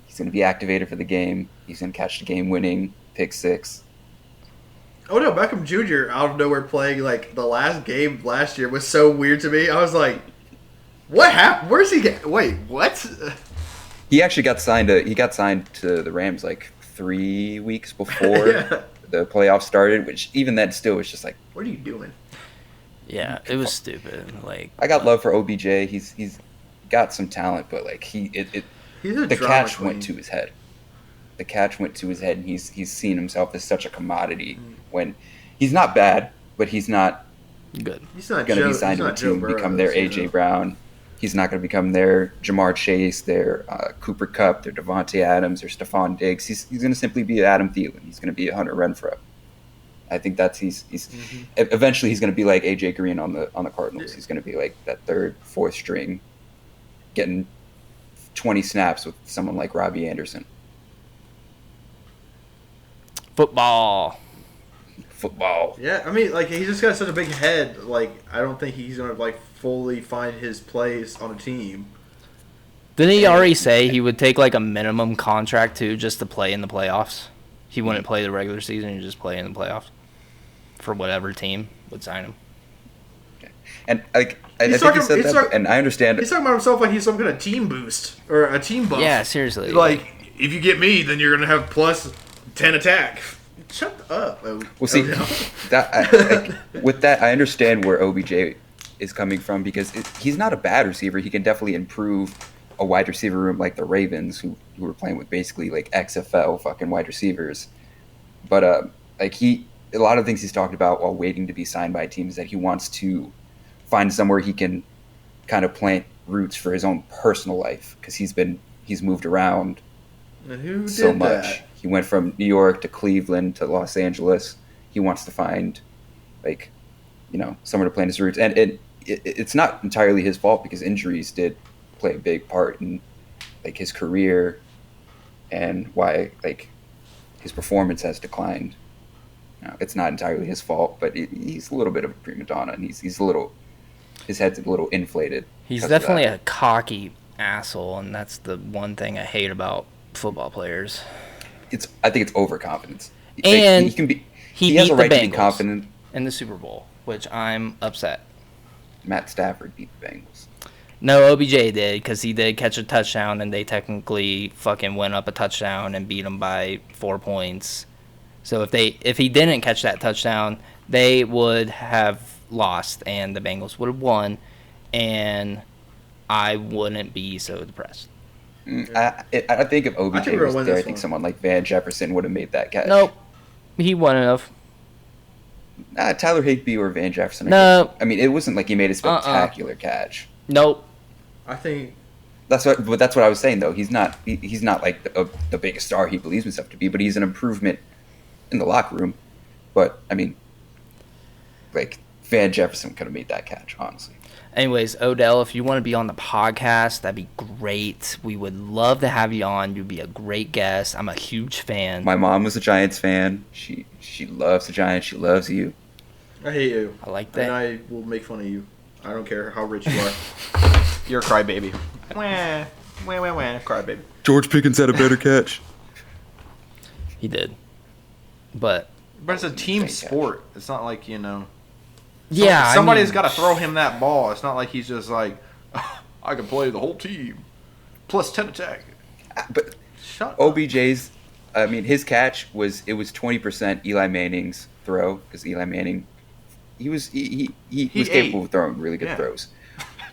He's going to be activated for the game. He's going to catch the game winning pick 6. Oh no, Beckham Jr. out of nowhere playing like the last game last year was so weird to me. I was like, what happened? Where's he get? Wait, what? He actually got signed to the Rams like 3 weeks before Yeah. the playoffs started, which even then still was just like, What are you doing? Yeah, it was stupid. Like I got love for OBJ. He's got some talent, but like He's a the drama catch queen. went to his head. The catch went to his head, and he's seen himself as such a commodity when he's not bad, but he's not good. He's not going to Joe, be signed he's to a not Joe team, Burrow, become their so A.J. no. Brown. He's not going to become their Jamar Chase, their Cooper Kupp, their Devontae Adams, or Stephon Diggs. He's going to simply be Adam Thielen. He's going to be a Hunter Renfrow. I think that's eventually he's going to be like A.J. Green on the Cardinals. Yeah. He's going to be like that 3rd, 4th string, getting 20 snaps with someone like Robbie Anderson. Football. Yeah, I mean, like he's just got such a big head. Like I don't think he's gonna like fully find his place on a team. Didn't he already say he would take like a minimum contract too just to play in the playoffs? He wouldn't play the regular season, he'd just play in the playoffs for whatever team would sign him. And like I He's think he talking- said he's that, talk- and I understand. He's talking about himself like he's some kind of team boost or a team buff. Yeah, seriously. Like if you get me, then you're gonna have plus 10 attack. Shut up. Well, see, Odell. with that, I understand where OBJ is coming from because he's not a bad receiver. He can definitely improve a wide receiver room like the Ravens, who were playing with basically like XFL fucking wide receivers. But like a lot of things he's talked about while waiting to be signed by a team is that he wants to find somewhere he can kind of plant roots for his own personal life because he's moved around Who so did much. that? He went from New York to Cleveland to Los Angeles. He wants to find, like, somewhere to plant his roots. And it's not entirely his fault because injuries did play a big part in, like, his career and why, like, his performance has declined. It's not entirely his fault, but he's a little bit of a prima donna, and his head's a little inflated. He's because of definitely that. a cocky asshole, and that's the one thing I hate about football players. I think it's overconfidence. And he can be. He has beat a right the to be Bengals confident. in the Super Bowl, which I'm upset. Matt Stafford beat the Bengals. No, OBJ did because he did catch a touchdown, and they technically fucking went up a touchdown and beat him by 4 points. So if he didn't catch that touchdown, they would have lost, and the Bengals would have won, and I wouldn't be so depressed. I think if OBJ think we're was gonna win there, I this think one. someone like Van Jefferson would have made that catch. Nope, he wouldn't have. Tyler Higbee or Van Jefferson. No. I mean, it wasn't like he made a spectacular catch. Nope. I think That's what I was saying though. He's not like the biggest star he believes himself to be, but he's an improvement in the locker room. But I mean, like Van Jefferson could have made that catch, honestly. Anyways, Odell, if you want to be on the podcast, that'd be great. We would love to have you on. You'd be a great guest. I'm a huge fan. My mom was a Giants fan. She loves the Giants. She loves you. I hate you. I like And that. I will make fun of you. I don't care how rich you are. You're a crybaby. Wah. Cry, baby. George Pickens had a better catch. He did. But it's a team sport. It's not like, somebody's got to throw him that ball. It's not like he's just like, I can play the whole team. Plus 10 attack. But Shut OBJ's, his catch was 20% Eli Manning's throw, because Eli Manning, he was capable of throwing really good throws.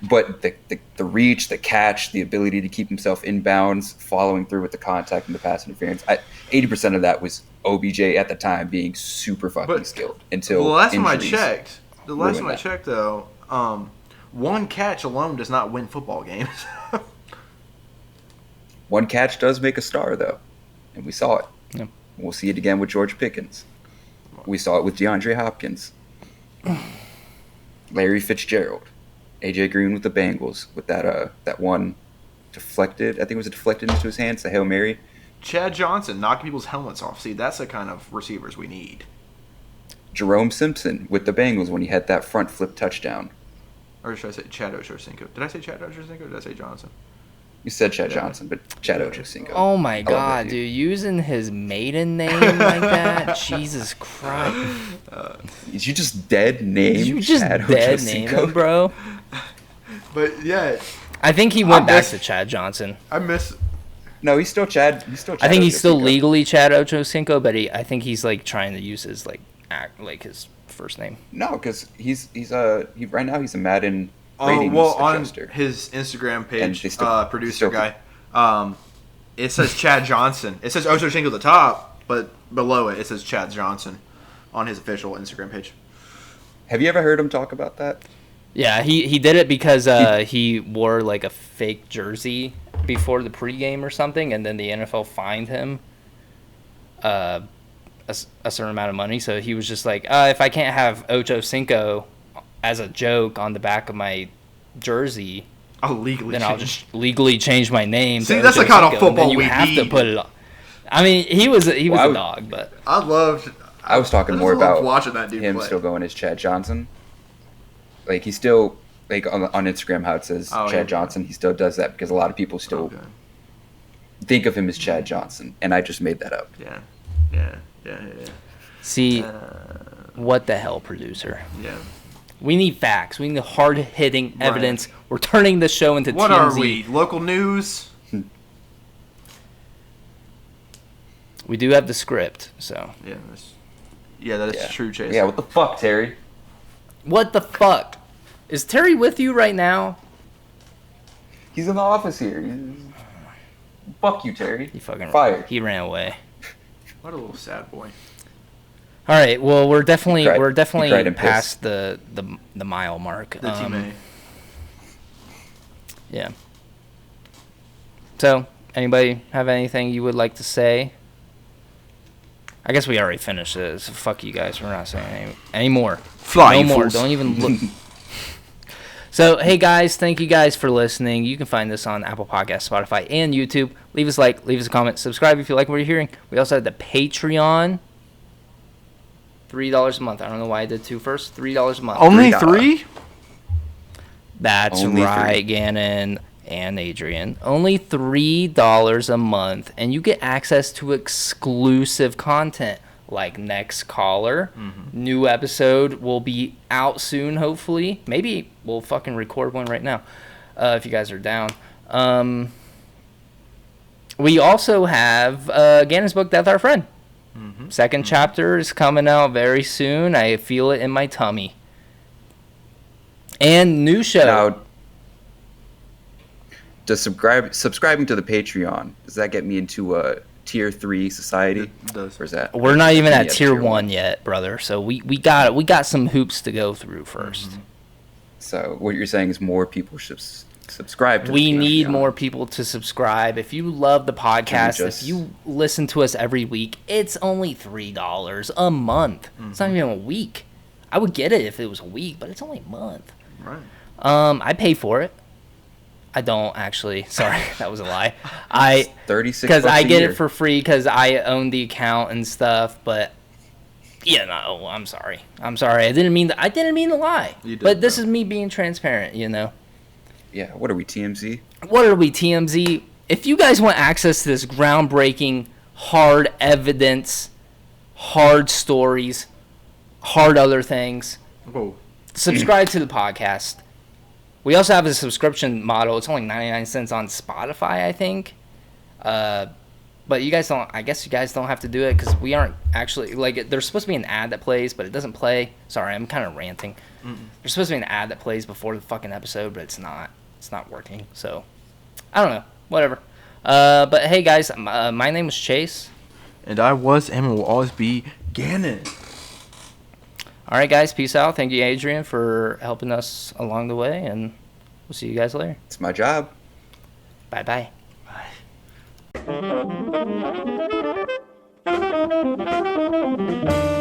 But the reach, the catch, the ability to keep himself in bounds, following through with the contact and the pass interference, 80% of that was OBJ at the time being super fucking skilled. Until the last time I checked, though, one catch alone does not win football games. One catch does make a star, though, and we saw it. Yep. We'll see it again with George Pickens. We saw it with DeAndre Hopkins, Larry Fitzgerald, AJ Green with the Bengals with that one deflected. I think it was deflected into his hands, the Hail Mary. Chad Johnson knocking people's helmets off. See, that's the kind of receivers we need. Jerome Simpson with the Bengals when he had that front flip touchdown. Or should I say Chad Ochocinco? Did I say Chad Ochocinco or did I say Johnson? You said Chad Johnson, but Chad Ochocinco. Oh my God, dude! Using his maiden name like that, Jesus Christ! Did you just dead name? You just Chad dead Ochocinco? name him, bro. But yeah, I think he went back to Chad Johnson. No, he's still Chad. I think he's still legally Chad Ochocinco, but I think he's like trying to use his his first name. No, because he's right now he's a Madden. On his Instagram page, producer guy, it says Chad Johnson. It says Ochocinco at the top, but below it says Chad Johnson on his official Instagram page. Have you ever heard him talk about that? Yeah, he did it because he wore like a fake jersey before the pregame or something, and then the NFL fined him a certain amount of money. So he was just like, if I can't have Ochocinco as a joke on the back of my jersey, I'll just legally change my name. See, that's the kind of football we have to put it on. I mean, he was a dog, but I was talking more about watching that dude him play. Still going as Chad Johnson. Like he's still like on Instagram how it says Chad Johnson. He still does that because a lot of people still think of him as Chad Johnson, and I just made that up. Yeah. See, what the hell, producer? Yeah. We need facts. We need hard-hitting evidence. We're turning this show into what TMZ. Are we? Local news? We do have the script, so. Yeah, that is true, Chase. Yeah, what the fuck, Terry? What the fuck? Is Terry with you right now? He's in the office here. Fuck you, Terry. He fucking fired. He ran away. What a little sad boy. All right. Well, we're definitely past piss. the mile mark. The teammate. Yeah. So, anybody have anything you would like to say? I guess we already finished this. Fuck you guys. We're not saying any more. Fly, no you more. fools. Don't even look. So, hey guys, thank you guys for listening. You can find this on Apple Podcasts, Spotify, and YouTube. Leave us a like, leave us a comment, subscribe if you like what you're hearing. We also have the Patreon. $3 a month. I don't know why I did two first. $3 a month. Only $3? That's Only right, $3. Gannon and Adrian. Only $3 a month, and you get access to exclusive content like Next Caller. New episode will be out soon, hopefully. Maybe we'll fucking record one right now if you guys are down. We also have Gannon's book, Death Our Friend. Second chapter is coming out very soon. I feel it in my tummy. And new show. Now, does subscribing to the Patreon, does that get me into a tier 3 society? It does. Or is that We're not even at tier 1 yet, brother. So we got some hoops to go through first. So what you're saying is more people should subscribe to We the need Patreon. more people to subscribe. If you love the podcast, if you listen to us every week, it's only $3 a month. It's not even a week. I would get it if it was a week, but it's only a month. Right. I pay for it. I don't actually. Sorry, that was a lie. I $36 because I get year. it for free because I own the account and stuff. But yeah, no, I'm sorry. I didn't mean to lie. You did, But this though. is me being transparent. You know. Yeah, what are we, TMZ? what are we, TMZ? If you guys want access to this groundbreaking, hard evidence, hard stories, hard other things, Whoa. subscribe to the podcast. We also have a subscription model. It's only 99 cents on Spotify, I think. But you guys don't, I guess you guys don't have to do it because we aren't actually, like, there's supposed to be an ad that plays, but it doesn't play. Sorry, I'm kind of ranting. There's supposed to be an ad that plays before the fucking episode, but it's not. It's not working. So, I don't know. Whatever. But hey, guys, my name is Chase. And I was and will always be Gannon. All right, guys, peace out. Thank you, Adrian, for helping us along the way, and we'll see you guys later. It's my job. Bye-bye. Bye.